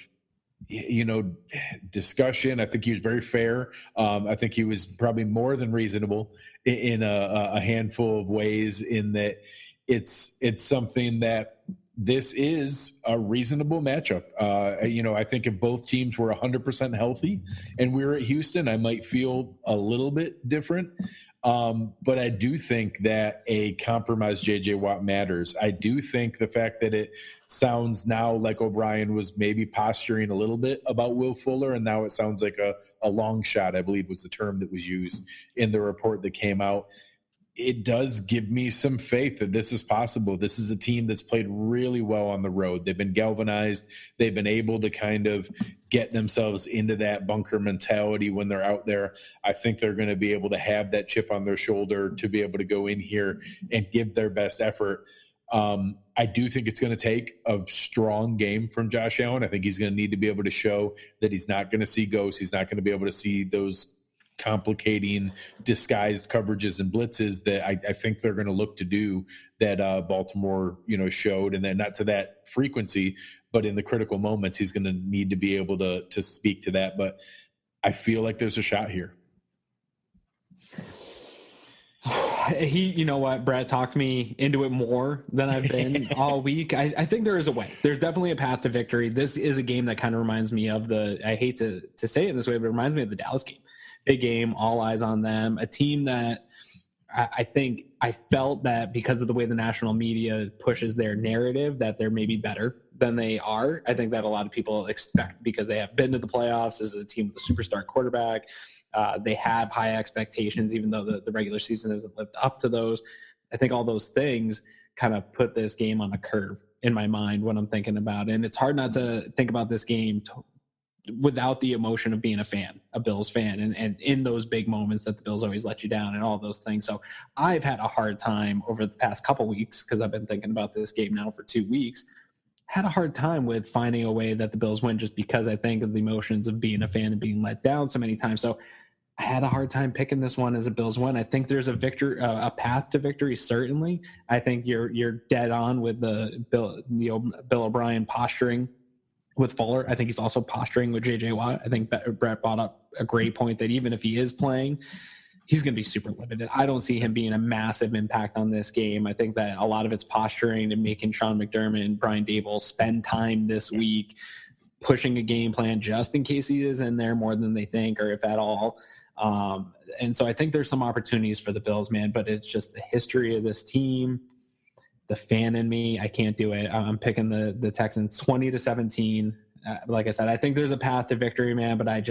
discussion. I think he was very fair. I think he was probably more than reasonable in a handful of ways, in that it's something that this is a reasonable matchup. I think if both teams were 100% healthy and we were at Houston, I might feel a little bit different. But I do think that a compromised J.J. Watt matters. I do think the fact that it sounds now like O'Brien was maybe posturing a little bit about Will Fuller, and now it sounds like a long shot, I believe was the term that was used in the report that came out. It does give me some faith that this is possible. This is a team that's played really well on the road. They've been galvanized. They've been able to kind of get themselves into that bunker mentality when they're out there. I think they're going to be able to have that chip on their shoulder to be able to go in here and give their best effort. I do think it's going to take a strong game from Josh Allen. I think he's going to need to be able to show that he's not going to see ghosts. He's not going to be able to see those complicating disguised coverages and blitzes that I think they're going to look to do that Baltimore, showed, and then not to that frequency, but in the critical moments, he's going to need to be able to speak to that. But I feel like there's a shot here. You know what, Brett talked me into it more than I've been all week. I think there is a way. There's definitely a path to victory. This is a game that kind of reminds me of I hate to say it this way, but it reminds me of the Dallas game. Big game, all eyes on them. A team that I think I felt that because of the way the national media pushes their narrative, that they're maybe better than they are. I think that a lot of people expect, because they have been to the playoffs. This is a team with a superstar quarterback. They have high expectations, even though the regular season hasn't lived up to those. I think all those things kind of put this game on a curve in my mind when I'm thinking about it. And it's hard not to think about this game without the emotion of being a Bills fan, and in those big moments that the Bills always let you down and all those things. So I've had a hard time over the past couple weeks, because I've been thinking about this game now for 2 weeks, had a hard time with finding a way that the Bills win, just because I think of the emotions of being a fan and being let down so many times. So I had a hard time picking this one as a Bills win. I think there's a path to victory, certainly. I think you're dead on with the Bill O'Brien posturing with Fuller. I think he's also posturing with J.J. Watt. I think Brett brought up a great point that even if he is playing, he's going to be super limited. I don't see him being a massive impact on this game. I think that a lot of it's posturing and making Sean McDermott and Brian Daboll spend time this week pushing a game plan just in case he is in there more than they think, or if at all. And so I think there's some opportunities for the Bills, man, but it's just the history of this team. The fan in me, I can't do it. I'm picking the Texans 20-17. Like I said, I think there's a path to victory, man, but I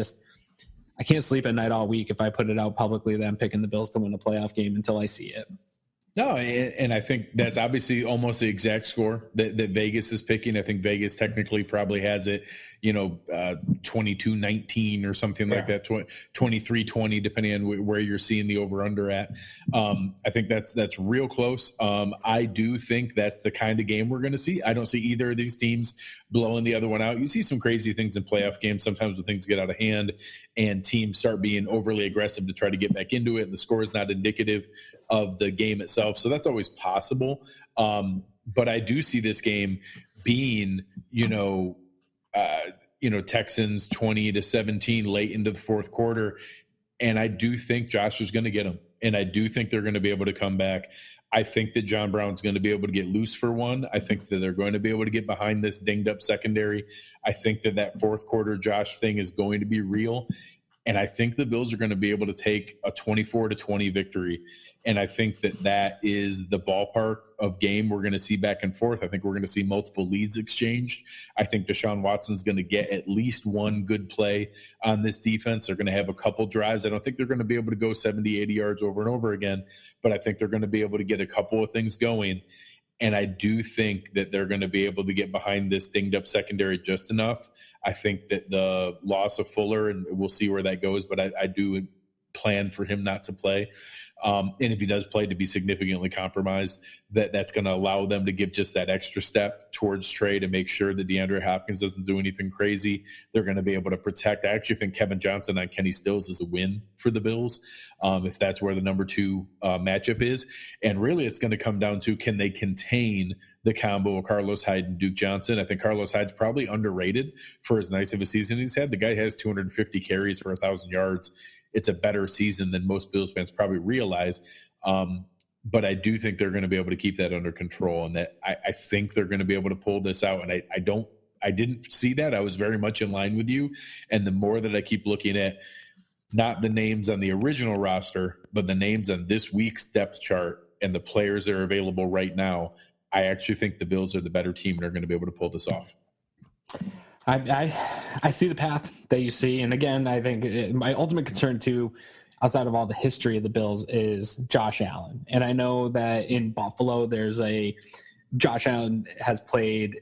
can't sleep at night all week if I put it out publicly that I'm picking the Bills to win a playoff game until I see it. No, and I think that's obviously almost the exact score that Vegas is picking. I think Vegas technically probably has it, 22-19 or something like that, 23-20, depending on where you're seeing the over-under at. I think that's real close. I do think that's the kind of game we're going to see. I don't see either of these teams blowing the other one out. You see some crazy things in playoff games sometimes when things get out of hand and teams start being overly aggressive to try to get back into it, and the score is not indicative of the game itself. So that's always possible. But I do see this game being, Texans 20-17 late into the fourth quarter. And I do think Josh is going to get them. And I do think they're going to be able to come back. I think that John Brown's going to be able to get loose for one. I think that they're going to be able to get behind this dinged up secondary. I think that fourth quarter Josh thing is going to be real. And I think the Bills are going to be able to take a 24-20 victory. And I think that is the ballpark of game we're going to see back and forth. I think we're going to see multiple leads exchanged. I think Deshaun Watson's going to get at least one good play on this defense. They're going to have a couple drives. I don't think they're going to be able to go 70, 80 yards over and over again, but I think they're going to be able to get a couple of things going. And I do think that they're going to be able to get behind this dinged up secondary just enough. I think that the loss of Fuller, and we'll see where that goes, but I do plan for him not to play. And if he does play, to be significantly compromised, that's going to allow them to give just that extra step towards trade and make sure that DeAndre Hopkins doesn't do anything crazy. They're going to be able to protect. I actually think Kevin Johnson on Kenny Stills is a win for the Bills, if that's where the number 2 matchup is. And really it's going to come down to, can they contain the combo of Carlos Hyde and Duke Johnson? I think Carlos Hyde's probably underrated for as nice of a season he's had. The guy has 250 carries for 1,000 yards. It's a better season than most Bills fans probably realize. But I do think they're going to be able to keep that under control, and that I think they're going to be able to pull this out. And I didn't see that. I was very much in line with you. And the more that I keep looking at not the names on the original roster, but the names on this week's depth chart and the players that are available right now, I actually think the Bills are the better team and are going to be able to pull this off. I see the path that you see. And again, I think my ultimate concern too, outside of all the history of the Bills, is Josh Allen. And I know that in Buffalo, Josh Allen has played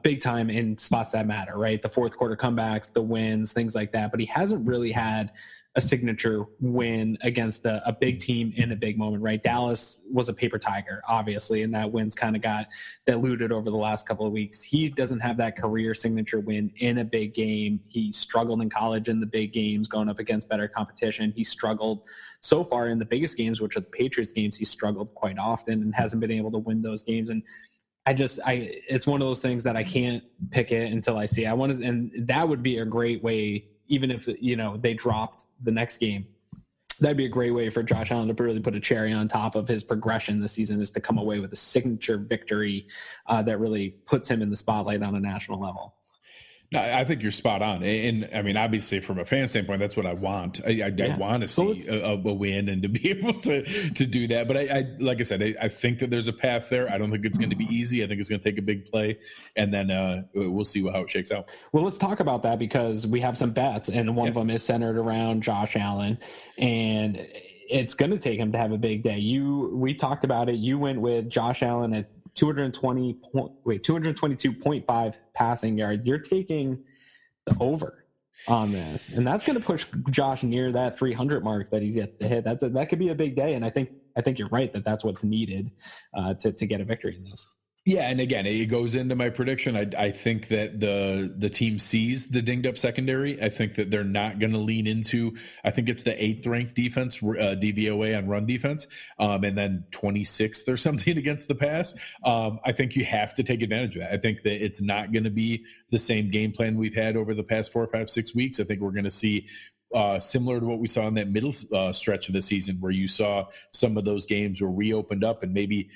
big time in spots that matter, right? The fourth quarter comebacks, the wins, things like that. But he hasn't really had a signature win against a big team in a big moment, right? Dallas was a paper tiger, obviously, and that wins kind of got diluted over the last couple of weeks. He doesn't have that career signature win in a big game. He struggled in college in the big games, going up against better competition. He struggled so far in the biggest games, which are the Patriots games. He struggled quite often and hasn't been able to win those games. And it's one of those things that I can't pick it until I see. And that would be a great way. Even if, they dropped the next game, that'd be a great way for Josh Allen to really put a cherry on top of his progression this season, is to come away with a signature victory that really puts him in the spotlight on a national level. No, I think you're spot on. And I mean, obviously from a fan standpoint, that's what I want. I want to see a win and to be able to do that. But I like I said, I think that there's a path there. I don't think it's going to be easy. I think it's going to take a big play, and then we'll see how it shakes out. Well, let's talk about that, because we have some bets, and one of them is centered around Josh Allen, and it's going to take him to have a big day. We talked about it. You went with Josh Allen at 222.5 passing yards. You're taking the over on this, and that's going to push Josh near that 300 mark that he's yet to hit. That could be a big day, and I think you're right that's what's needed to get a victory in this. Yeah, and again, it goes into my prediction. I think that the team sees the dinged up secondary. I think that they're not going to lean into. I think it's the 8th ranked defense, DVOA on run defense, and then 26th or something against the pass. I think you have to take advantage of that. I think that it's not going to be the same game plan we've had over the past 4, 5, 6 weeks. I think we're going to see similar to what we saw in that middle stretch of the season, where you saw some of those games where we opened up and maybe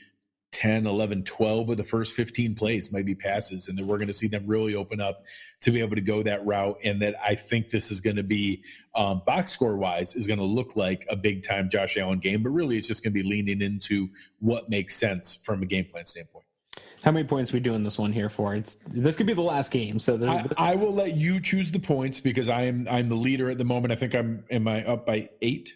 10, 11, 12 of the first 15 plays might be passes, and then we're going to see them really open up to be able to go that route. And that I think this is going to be, box score wise, is going to look like a big time Josh Allen game, but really it's just going to be leaning into what makes sense from a game plan standpoint. How many points are we doing this one here for? This could be the last game. So I will let you choose the points, because I'm the leader at the moment. I think am I up by 8?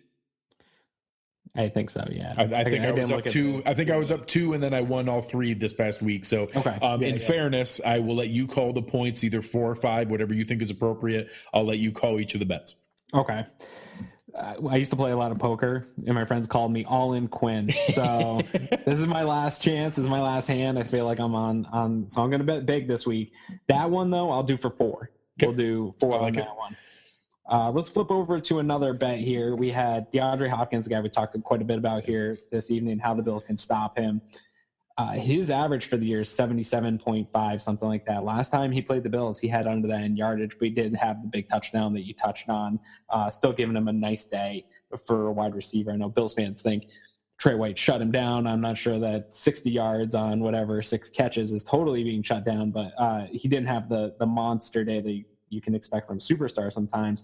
I think so. Yeah. I think I was up 2. I think I was up 2, and then I won all 3 this past week. So, fairness, I will let you call the points, either 4 or 5, whatever you think is appropriate. I'll let you call each of the bets. Okay. I used to play a lot of poker, and my friends called me All In Quinn. So this is my last chance. This is my last hand. I feel like I'm on. So I'm going to bet big this week. That one, though, I'll do for 4. Okay. We'll do 4 on that one. Let's flip over to another bet here. We had DeAndre Hopkins, a guy we talked quite a bit about here this evening, how the Bills can stop him. His average for the year is 77.5, something like that. Last time he played the Bills, he had under that in yardage. We did have the big touchdown that you touched on. Still giving him a nice day for a wide receiver. I know Bills fans think Trey White shut him down. I'm not sure that 60 yards on whatever 6 catches is totally being shut down, but he didn't have the monster day that you can expect from a superstar sometimes.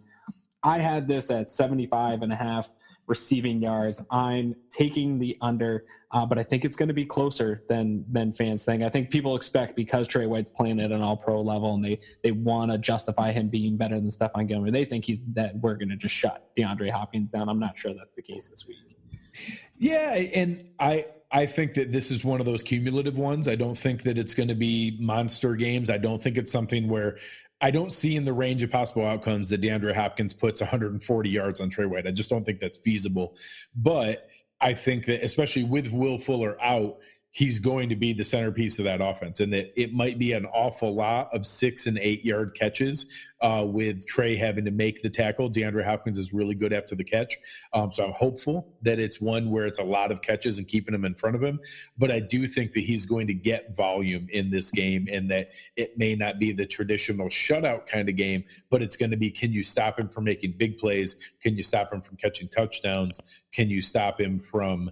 I had this at 75.5 receiving yards. I'm taking the under, but I think it's going to be closer than fans think. I think people expect, because Trey White's playing at an all-pro level and they want to justify him being better than Stephon Gilmore, they think that we're going to just shut DeAndre Hopkins down. I'm not sure that's the case this week. Yeah, and I think that this is one of those cumulative ones. I don't think that it's going to be monster games. I don't think it's something where I don't see in the range of possible outcomes that DeAndre Hopkins puts 140 yards on Trey White. I just don't think that's feasible. But I think that, especially with Will Fuller out, he's going to be the centerpiece of that offense, and that it might be an awful lot of 6 and 8 yard catches with Trey having to make the tackle. DeAndre Hopkins is really good after the catch. So I'm hopeful that it's one where it's a lot of catches and keeping him in front of him. But I do think that he's going to get volume in this game, and that it may not be the traditional shutout kind of game, but it's going to be, can you stop him from making big plays? Can you stop him from catching touchdowns? Can you stop him from,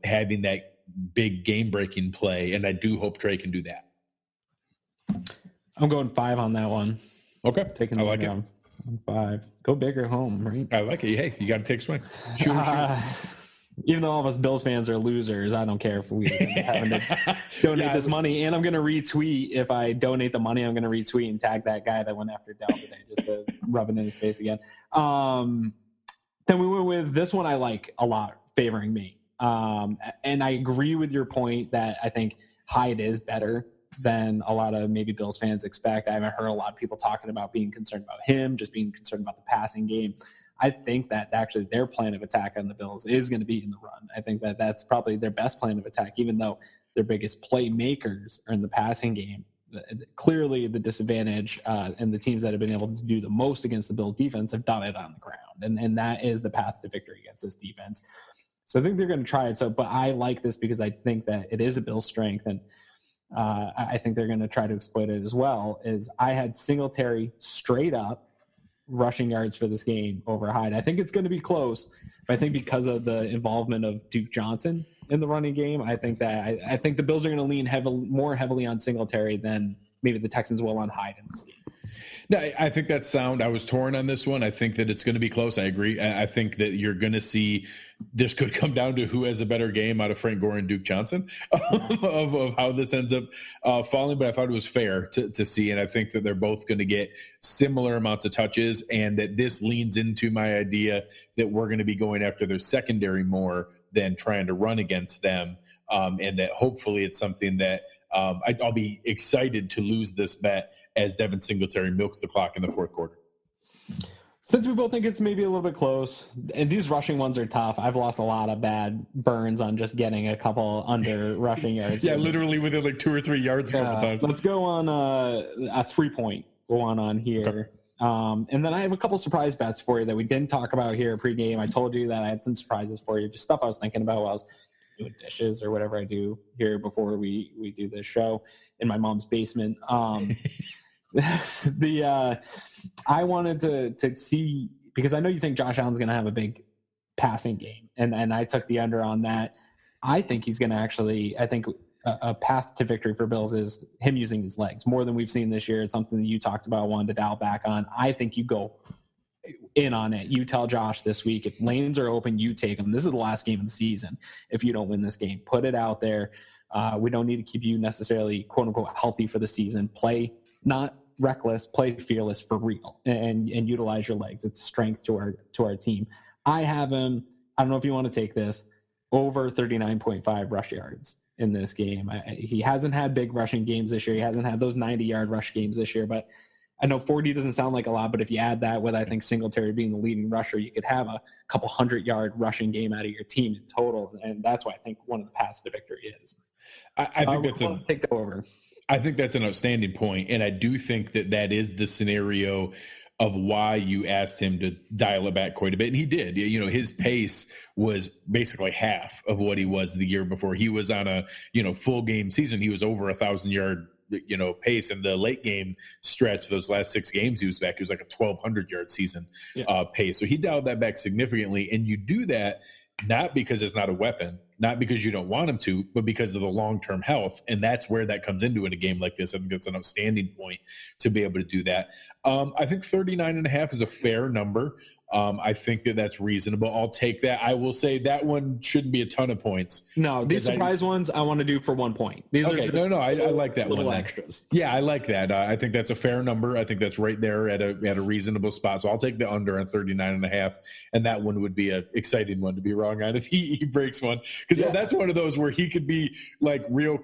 having that big game-breaking play? And I do hope Trey can do that. I'm going 5 on that one. Okay, I like it. 5. Go big or home, right? I like it. Hey, you got to take a swing. Shoot. Even though all of us Bills fans are losers, I don't care if we having to donate this money. And I'm going to retweet. If I donate the money, I'm going to retweet and tag that guy that went after Dell today, just to rub it in his face again. Then we went with this one I like a lot, favoring me. And I agree with your point that I think Hyde is better than a lot of maybe Bills fans expect. I haven't heard a lot of people talking about being concerned about him, just being concerned about the passing game. I think that actually their plan of attack on the Bills is going to be in the run. I think that that's probably their best plan of attack, even though their biggest playmakers are in the passing game. Clearly the disadvantage and the teams that have been able to do the most against the Bills defense have done it on the ground. And that is the path to victory against this defense. So I think they're going to try it. But I like this because I think that it is a Bills strength. And I think they're going to try to exploit it as well. I had Singletary straight up rushing yards for this game over Hyde. I think it's going to be close, but I think because of the involvement of Duke Johnson in the running game, I think the Bills are going to lean more heavily on Singletary than maybe the Texans will on Hyde in this game. No, I think that's sound. I was torn on this one. I think that it's going to be close. I agree. I think that you're going to see this could come down to who has a better game out of Frank Gore and Duke Johnson of how this ends up falling. But I thought it was fair to see. And I think that they're both going to get similar amounts of touches, and that this leans into my idea that we're going to be going after their secondary more than trying to run against them. And that hopefully it's something that I'll be excited to lose this bet as Devin Singletary milks the clock in the fourth quarter. Since we both think it's maybe a little bit close, and these rushing ones are tough. I've lost a lot of bad burns on just getting a couple under rushing yards. Yeah, literally within like 2 or 3 yards a couple times. Let's go on a 3-point one on here. Okay. And then I have a couple surprise bets for you that we didn't talk about here pregame. I told you that I had some surprises for you, just stuff I was thinking about while I was doing dishes or whatever I do here before we do this show in my mom's basement. I wanted to see, because I know you think Josh Allen's going to have a big passing game, and I took the under on that. I think he's going to I think a path to victory for Bills is him using his legs more than we've seen this year. It's something that you talked about, wanted to dial back on. I think you go in on it. You tell Josh this week, if lanes are open, you take them. This is the last game of the season. If you don't win this game, put it out there. We don't need to keep you necessarily quote unquote healthy for the season. Play not reckless, play fearless for real, and utilize your legs. It's strength to our team. I have him. I don't know if you want to take this, over 39.5 rush yards in this game. He hasn't had big rushing games this year. He hasn't had those 90-yard rush games this year, but I know 40 doesn't sound like a lot, but if you add that with, I think, Singletary being the leading rusher, you could have a couple 100-yard rushing game out of your team in total, and that's why I think one of the paths to victory is. I think that's take that over. I think that's an outstanding point, and I do think that is the scenario of why you asked him to dial it back quite a bit. And he did. His pace was basically half of what he was the year before. He was on a, full game season. He was over 1,000-yard, pace. In the late game stretch, those last 6 games he was back, he was like a 1,200-yard season pace. So he dialed that back significantly. And you do that not because it's not a weapon, not because you don't want him to, but because of the long-term health. And that's where that comes into in a game like this. I think that's an outstanding point to be able to do that. I think 39.5 is a fair number. I think that's reasonable. I'll take that. I will say that one shouldn't be a ton of points. No, these surprise ones I want to do for 1 point. These okay. are I like that little one. Extras. Yeah, I like that. I think that's a fair number. I think that's right there at a reasonable spot. So I'll take the under on 39.5, and that one would be an exciting one to be wrong on if he breaks one, because that's one of those where he could be like real.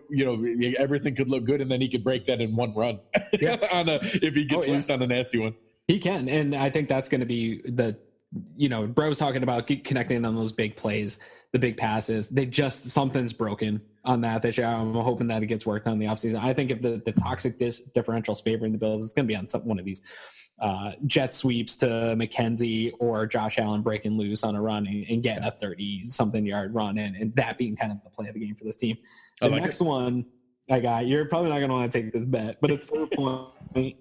Everything could look good, and then he could break that in one run. If he gets loose on a nasty one. He can, and I think that's going to be Bro's talking about connecting on those big plays, the big passes. Something's broken on that this year. I'm hoping that it gets worked on in the offseason. I think if the toxic differential's favoring the Bills, it's going to be on one of these jet sweeps to McKenzie or Josh Allen breaking loose on a run and getting a 30-something yard run, and that being kind of the play of the game for this team. The next one I got, you're probably not going to want to take this bet, but it's 4 point.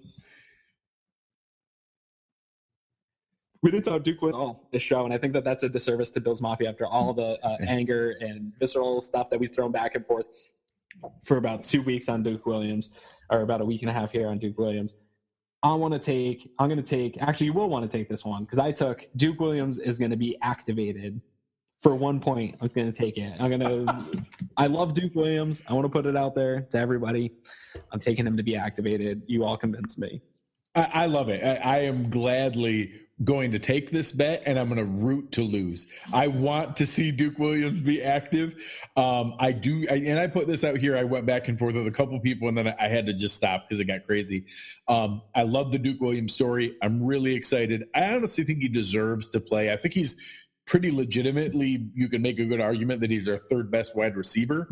We didn't talk Duke Williams all this show, and I think that's a disservice to Bills Mafia after all the anger and visceral stuff that we've thrown back and forth for about 2 weeks on Duke Williams, or about a week and a half here on Duke Williams. I'm going to take, actually you will want to take this one, because I took Duke Williams is going to be activated for 1 point. I'm going to take it. I love Duke Williams. I want to put it out there to everybody. I'm taking him to be activated. You all convinced me. I love it. I am gladly going to take this bet, and I'm going to root to lose. I want to see Duke Williams be active. I do. And I put this out here. I went back and forth with a couple people, and then I had to just stop because it got crazy. I love the Duke Williams story. I'm really excited. I honestly think he deserves to play. I think he's pretty legitimately, you can make a good argument that he's our third best wide receiver.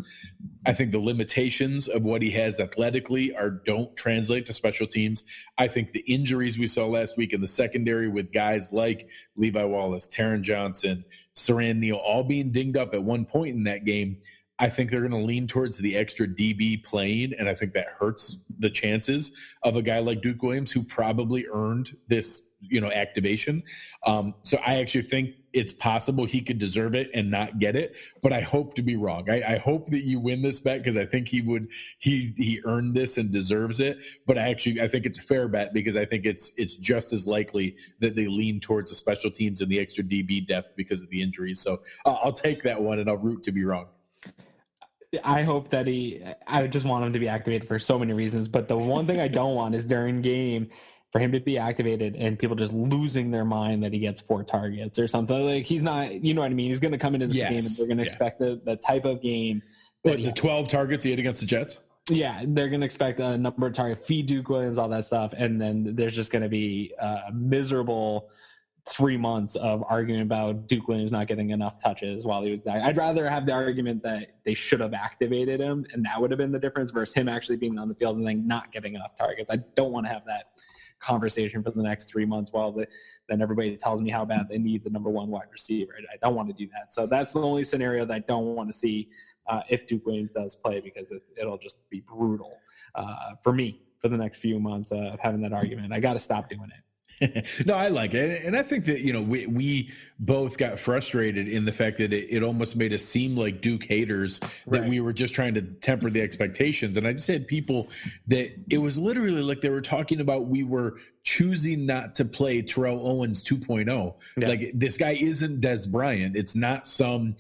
I think the limitations of what he has athletically don't translate to special teams. I think the injuries we saw last week in the secondary with guys like Levi Wallace, Taron Johnson, Saran Neal, all being dinged up at one point in that game, I think they're going to lean towards the extra DB playing, and I think that hurts the chances of a guy like Duke Williams, who probably earned this, activation. So I actually think it's possible he could deserve it and not get it, but I hope to be wrong. I hope that you win this bet, because I think he earned this and deserves it. But I think it's a fair bet, because I think it's just as likely that they lean towards the special teams and the extra DB depth because of the injuries. So I'll take that one, and I'll root to be wrong. I hope that I just want him to be activated for so many reasons, but the one thing I don't want is during game for him to be activated and people just losing their mind that he gets 4 targets or something. Like, he's not, you know what I mean? He's going to come into this game and they're going to expect the type of game. The 12 targets he had against the Jets? Yeah, they're going to expect a number of targets, feed Duke Williams, all that stuff. And then there's just going to be a miserable 3 months of arguing about Duke Williams not getting enough touches while he was dying. I'd rather have the argument that they should have activated him, and that would have been the difference, versus him actually being on the field and then not getting enough targets. I don't want to have that conversation for the next 3 months while then everybody tells me how bad they need the number 1 wide receiver. I don't want to do that. So that's the only scenario that I don't want to see if Duke Williams does play, because it'll just be brutal for me for the next few months of having that argument. I got to stop doing it. No, I like it. And I think that, we both got frustrated in the fact that it almost made us seem like Duke haters, that we were just trying to temper the expectations. And I just had people that it was literally like they were talking about we were choosing not to play Terrell Owens 2.0. Yeah. Like, this guy isn't Des Bryant. It's not some,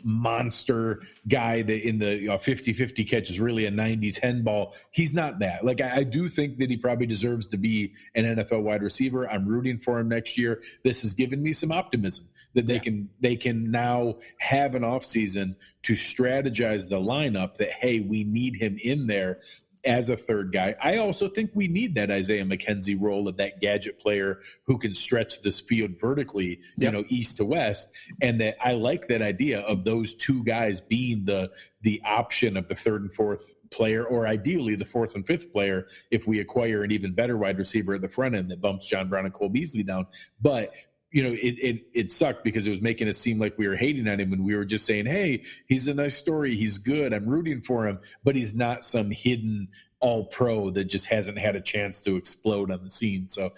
monster guy that in the 50-50 catch is really a 90-10 ball. He's not that. Like, I do think that he probably deserves to be an NFL wide wide receiver. I'm rooting for him next year. This has given me some optimism that they can now have an offseason to strategize the lineup that, hey, we need him in there as a third guy. I also think we need that Isaiah McKenzie role of that gadget player who can stretch this field vertically, east to west. And that I like that idea of those two guys being the option of the third and fourth player, or ideally the fourth and fifth player if we acquire an even better wide receiver at the front end that bumps John Brown and Cole Beasley down. But it sucked because it was making it seem like we were hating on him when we were just saying, hey, he's a nice story. He's good. I'm rooting for him. But he's not some hidden all-pro that just hasn't had a chance to explode on the scene. So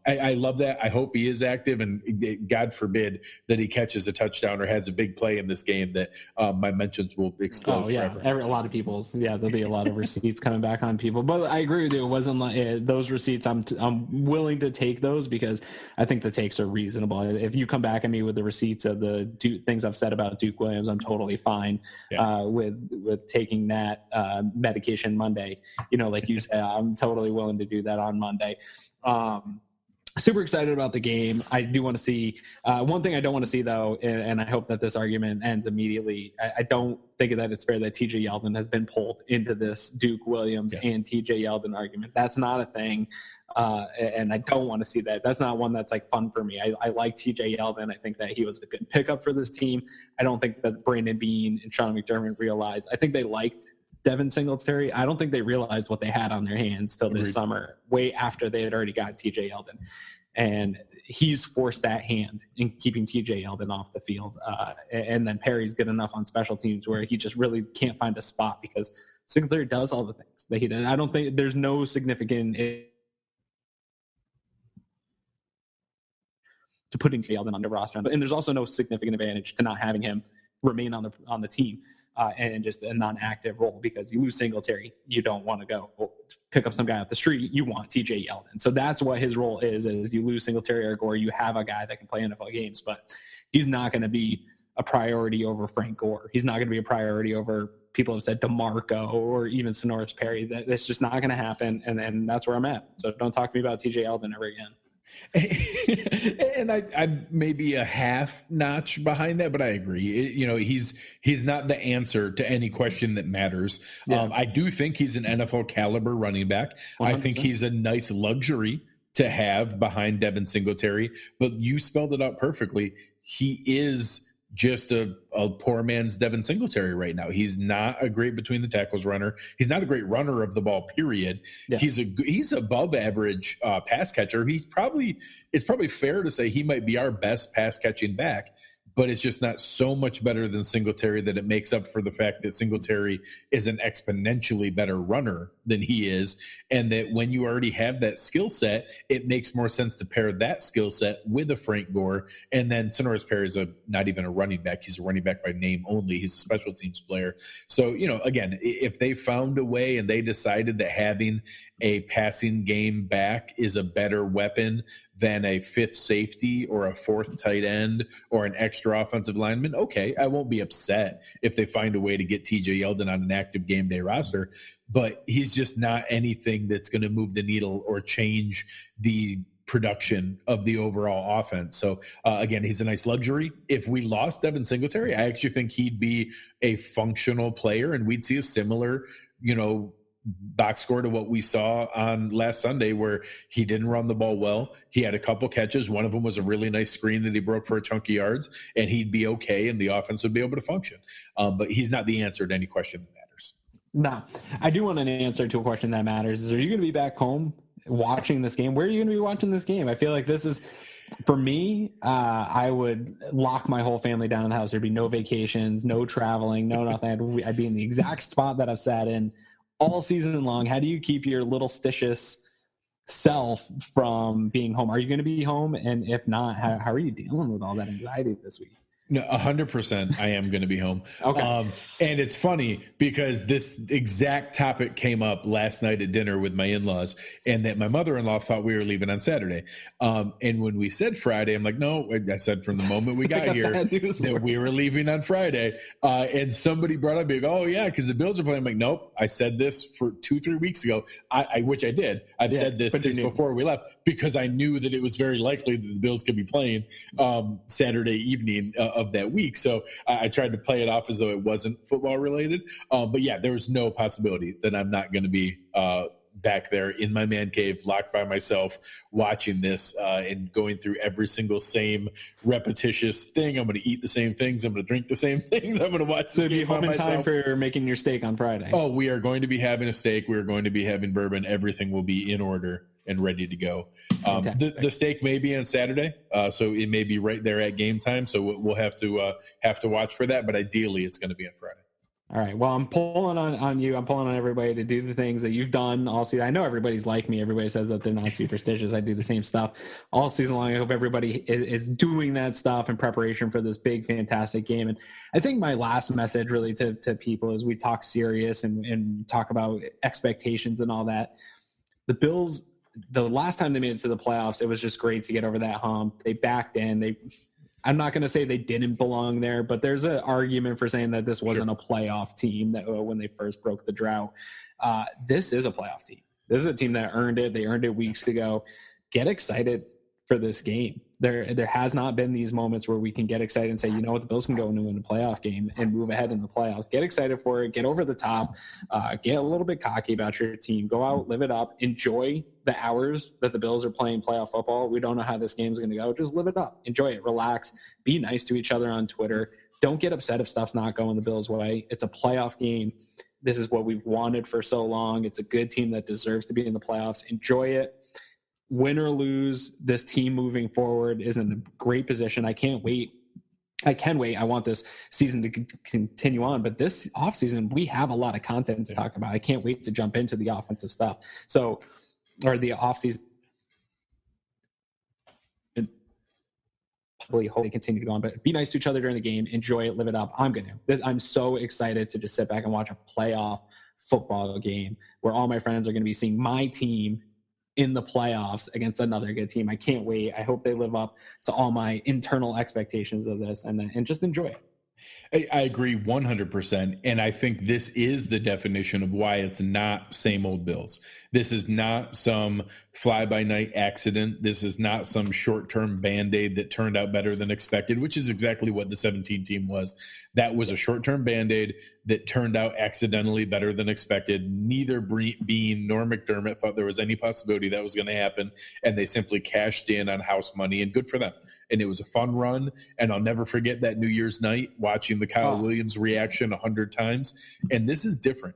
I love that. I hope he is active, and God forbid that he catches a touchdown or has a big play in this game that my mentions will explode. Oh, yeah. Forever. A lot of people. Yeah, there'll be a lot of receipts coming back on people. But I agree with you. It wasn't like those receipts. I'm willing to take those because I think the takes are reasonable. If you come back at me with the receipts of the things I've said about Duke Williams, I'm totally fine with taking that medication Monday. Like you said, I'm totally willing to do that on Monday. Super excited about the game. I do want to see one thing I don't want to see, though, and I hope that this argument ends immediately. I don't think that it's fair that TJ Yeldon has been pulled into this Duke Williams and TJ Yeldon argument. That's not a thing. And I don't want to see that. That's not one that's like fun for me. I like TJ Yeldon. I think that he was a good pickup for this team. I don't think that Brandon Beane and Sean McDermott realized. I think they liked Devin Singletary. I don't think they realized what they had on their hands till this summer, way after they had already got TJ Yeldon. And he's forced that hand in keeping TJ Yeldon off the field. And then Perry's good enough on special teams where he just really can't find a spot because Singletary does all the things that he does. I don't think there's no significant to putting Yeldon on the roster. And there's also no significant advantage to not having him remain on the team. And just a non-active role because you lose Singletary. You don't want to go pick up some guy off the street. You want TJ Yeldon. So that's what his role is you lose Singletary or Gore. You have a guy that can play NFL games, but he's not going to be a priority over Frank Gore. He's not going to be a priority over people have said DeMarco or even Sonoris Perry. That's just not going to happen. And that's where I'm at. So don't talk to me about TJ Yeldon ever again. And I maybe a half notch behind that, but I agree. He's not the answer to any question that matters. Yeah. I do think he's an NFL caliber running back. 100%. I think he's a nice luxury to have behind Devin Singletary, but you spelled it out perfectly. He is just a poor man's Devin Singletary right now. He's not a great between the tackles runner. He's not a great runner of the ball, period. Yeah. He's above average pass catcher. It's probably fair to say he might be our best pass catching back, but it's just not so much better than Singletary that it makes up for the fact that Singletary is an exponentially better runner than he is. And that when you already have that skill set, it makes more sense to pair that skill set with a Frank Gore. And then Sonoris Perry is not even a running back. He's a running back by name only. He's a special teams player. So, again, if they found a way and they decided that having a passing game back is a better weapon than a fifth safety or a fourth tight end or an extra offensive lineman, okay, I won't be upset if they find a way to get TJ Yeldon on an active game day roster, but he's just not anything that's going to move the needle or change the production of the overall offense. So again, he's a nice luxury. If we lost Devin Singletary, I actually think he'd be a functional player and we'd see a similar, box score to what we saw on last Sunday where he didn't run the ball well. He had a couple catches. One of them was a really nice screen that he broke for a chunk of yards, and he'd be okay, and the offense would be able to function. But he's not the answer to any question that matters. No. I do want an answer to a question that matters. Are you going to be back home watching this game? Where are you going to be watching this game? I feel like this is, for me, I would lock my whole family down in the house. There'd be no vacations, no traveling, no nothing. I'd be in the exact spot that I've sat in all season long. How do you keep your little stitious self from being home? Are you going to be home? And if not, how are you dealing with all that anxiety this week? No, 100%. I am going to be home. Okay. And it's funny because this exact topic came up last night at dinner with my in-laws, and that my mother-in-law thought we were leaving on Saturday. And when we said Friday, I'm like, no, I said from the moment we got here that we were leaving on Friday. And somebody brought up, oh yeah, because the Bills are playing. I'm like, nope, I said this for 2-3 weeks ago, which I did. I've said this since before we left, because I knew that it was very likely that the Bills could be playing Saturday evening of that week. So I tried to play it off as though it wasn't football related. But yeah, there was no possibility that I'm not going to be back there in my man cave, locked by myself, watching this and going through every single same repetitious thing. I'm going to eat the same things. I'm going to drink the same things. I'm going to watch this game by myself. Home in time for making your steak on Friday. Oh, we are going to be having a steak. We're going to be having bourbon. Everything will be in order and ready to go. The steak may be on Saturday, so it may be right there at game time. So we'll have to watch for that. But ideally, it's going to be on Friday. All right. Well, I'm pulling on you. I'm pulling on everybody to do the things that you've done all season. I know everybody's like me. Everybody says that they're not superstitious. I do the same stuff all season long. I hope everybody is doing that stuff in preparation for this big, fantastic game. And I think my last message really to people is we talk serious and talk about expectations and all that. The Bills, the last time they made it to the playoffs, it was just great to get over that hump. They backed in. I'm not going to say they didn't belong there, but there's an argument for saying that this wasn't a playoff team that when they first broke the drought. This is a playoff team. This is a team that earned it. They earned it weeks ago. Get excited for this game. There has not been these moments where we can get excited and say, you know what, the Bills can go into a playoff game and move ahead in the playoffs. Get excited for it. Get over the top. Get a little bit cocky about your team. Go out, live it up. Enjoy the hours that the Bills are playing playoff football. We don't know how this game is going to go. Just live it up. Enjoy it. Relax. Be nice to each other on Twitter. Don't get upset if stuff's not going the Bills' way. It's a playoff game. This is what we've wanted for so long. It's a good team that deserves to be in the playoffs. Enjoy it. Win or lose, this team moving forward is in a great position. I can't wait. I can wait. I want this season to continue on. But this offseason, we have a lot of content to talk about. I can't wait to jump into the offensive stuff. So, or the offseason. Probably hope they continue to go on, but be nice to each other during the game. Enjoy it. Live it up. I'm so excited to just sit back and watch a playoff football game where all my friends are going to be seeing my team in the playoffs against another good team. I can't wait. I hope they live up to all my internal expectations of this and just enjoy it. I agree 100%. And I think this is the definition of why it's not same old Bills. This is not some fly-by-night accident. This is not some short-term Band-Aid that turned out better than expected, which is exactly what the 17 team was. That was a short-term Band-Aid that turned out accidentally better than expected. Neither Bean nor McDermott thought there was any possibility that was going to happen, and they simply cashed in on house money, and good for them. And it was a fun run, and I'll never forget that New Year's night watching the Kyle Williams reaction 100 times. And this is different.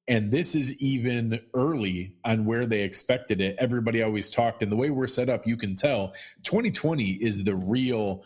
And this is even early on where they expected it. Everybody always talked, and the way we're set up, you can tell 2020 is the real,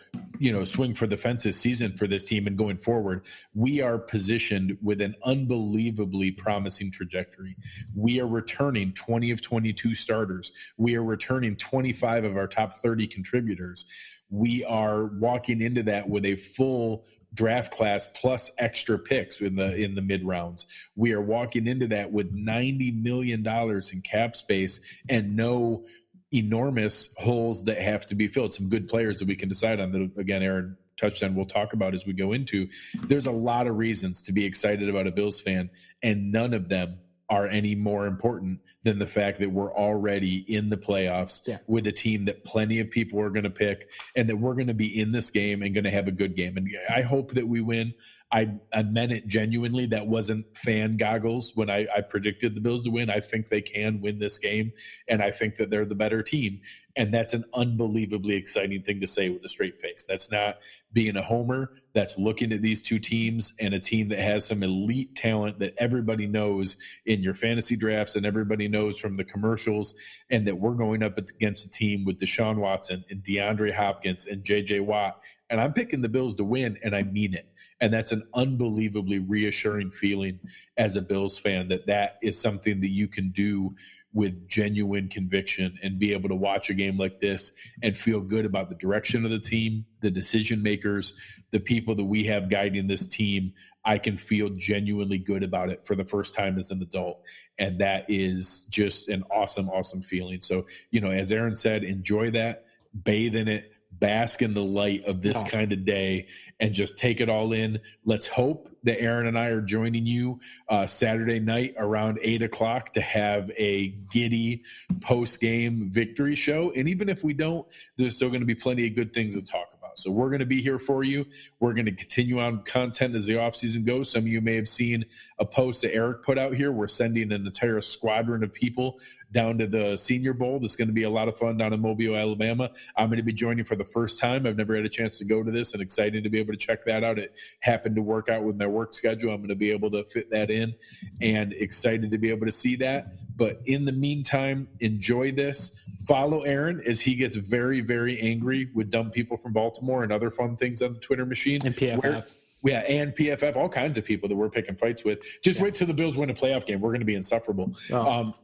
swing for the fences season for this team. And going forward, we are positioned with an unbelievably promising trajectory. We are returning 20 of 22 starters. We are returning 25 of our top 30 contributors. We are walking into that with a full draft class plus extra picks in the mid rounds. We are walking into that with $90 million in cap space and no enormous holes that have to be filled. Some good players that we can decide on that, again, Aaron touched on, we'll talk about as we go into. There's a lot of reasons to be excited about a Bills fan, and none of them are any more important than the fact that we're already in the playoffs with a team that plenty of people are going to pick, and that we're going to be in this game and going to have a good game. And I hope that we win. I meant it genuinely. That wasn't fan goggles when I predicted the Bills to win. I think they can win this game, and I think that they're the better team. And that's an unbelievably exciting thing to say with a straight face. That's not being a homer. That's looking at these two teams and a team that has some elite talent that everybody knows in your fantasy drafts and everybody knows from the commercials, and that we're going up against a team with Deshaun Watson and DeAndre Hopkins and J.J. Watt and I'm picking the Bills to win, and I mean it. And that's an unbelievably reassuring feeling as a Bills fan, that is something that you can do with genuine conviction and be able to watch a game like this and feel good about the direction of the team, the decision makers, the people that we have guiding this team. I can feel genuinely good about it for the first time as an adult. And that is just an awesome, awesome feeling. So, as Aaron said, enjoy that, bathe in it, bask in the light of this kind of day, and just take it all in. Let's hope that Aaron and I are joining you Saturday night around 8:00 to have a giddy post-game victory show. And even if we don't, there's still going to be plenty of good things to talk about. So we're going to be here for you. We're going to continue on content as the offseason goes. Some of you may have seen a post that Eric put out here. We're sending an entire squadron of people down to the Senior Bowl. This is going to be a lot of fun down in Mobile, Alabama. I'm going to be joining for the first time. I've never had a chance to go to this, and excited to be able to check that out. It happened to work out with my work schedule. I'm going to be able to fit that in, and excited to be able to see that. But in the meantime, enjoy this. Follow Aaron as he gets very, very angry with dumb people from Baltimore and other fun things on the Twitter machine. And PFF. And PFF, all kinds of people that we're picking fights with. Just wait till the Bills win a playoff game. We're going to be insufferable.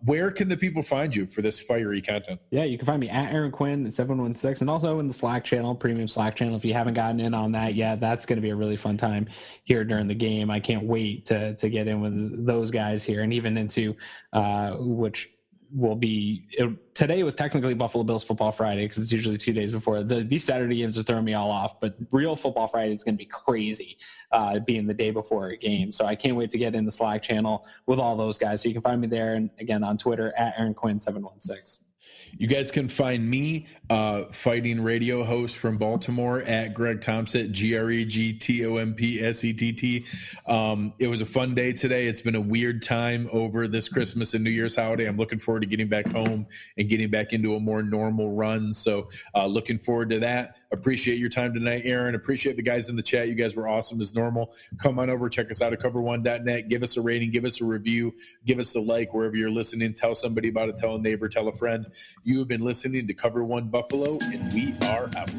Where can the people find you for this fiery content? Yeah, you can find me at Aaron Quinn 716, and also in the Slack channel, premium Slack channel. If you haven't gotten in on that yet, that's going to be a really fun time here during the game. I can't wait to get in with those guys here, and even into which will be today was technically Buffalo Bills Football Friday because it's usually 2 days before. These Saturday games are throwing me all off, but real Football Friday is going to be crazy being the day before a game. So I can't wait to get in the Slack channel with all those guys. So you can find me there, and again on Twitter at Aaron Quinn 716. You guys can find me, fighting radio host from Baltimore, at Greg Thompson, GregTompsett. It was a fun day today. It's been a weird time over this Christmas and New Year's holiday. I'm looking forward to getting back home and getting back into a more normal run. So looking forward to that. Appreciate your time tonight, Aaron. Appreciate the guys in the chat. You guys were awesome as normal. Come on over, check us out at cover1.net. Give us a rating, give us a review, give us a like wherever you're listening. Tell somebody about it. Tell a neighbor, tell a friend. You have been listening to Cover One Buffalo, and we are out.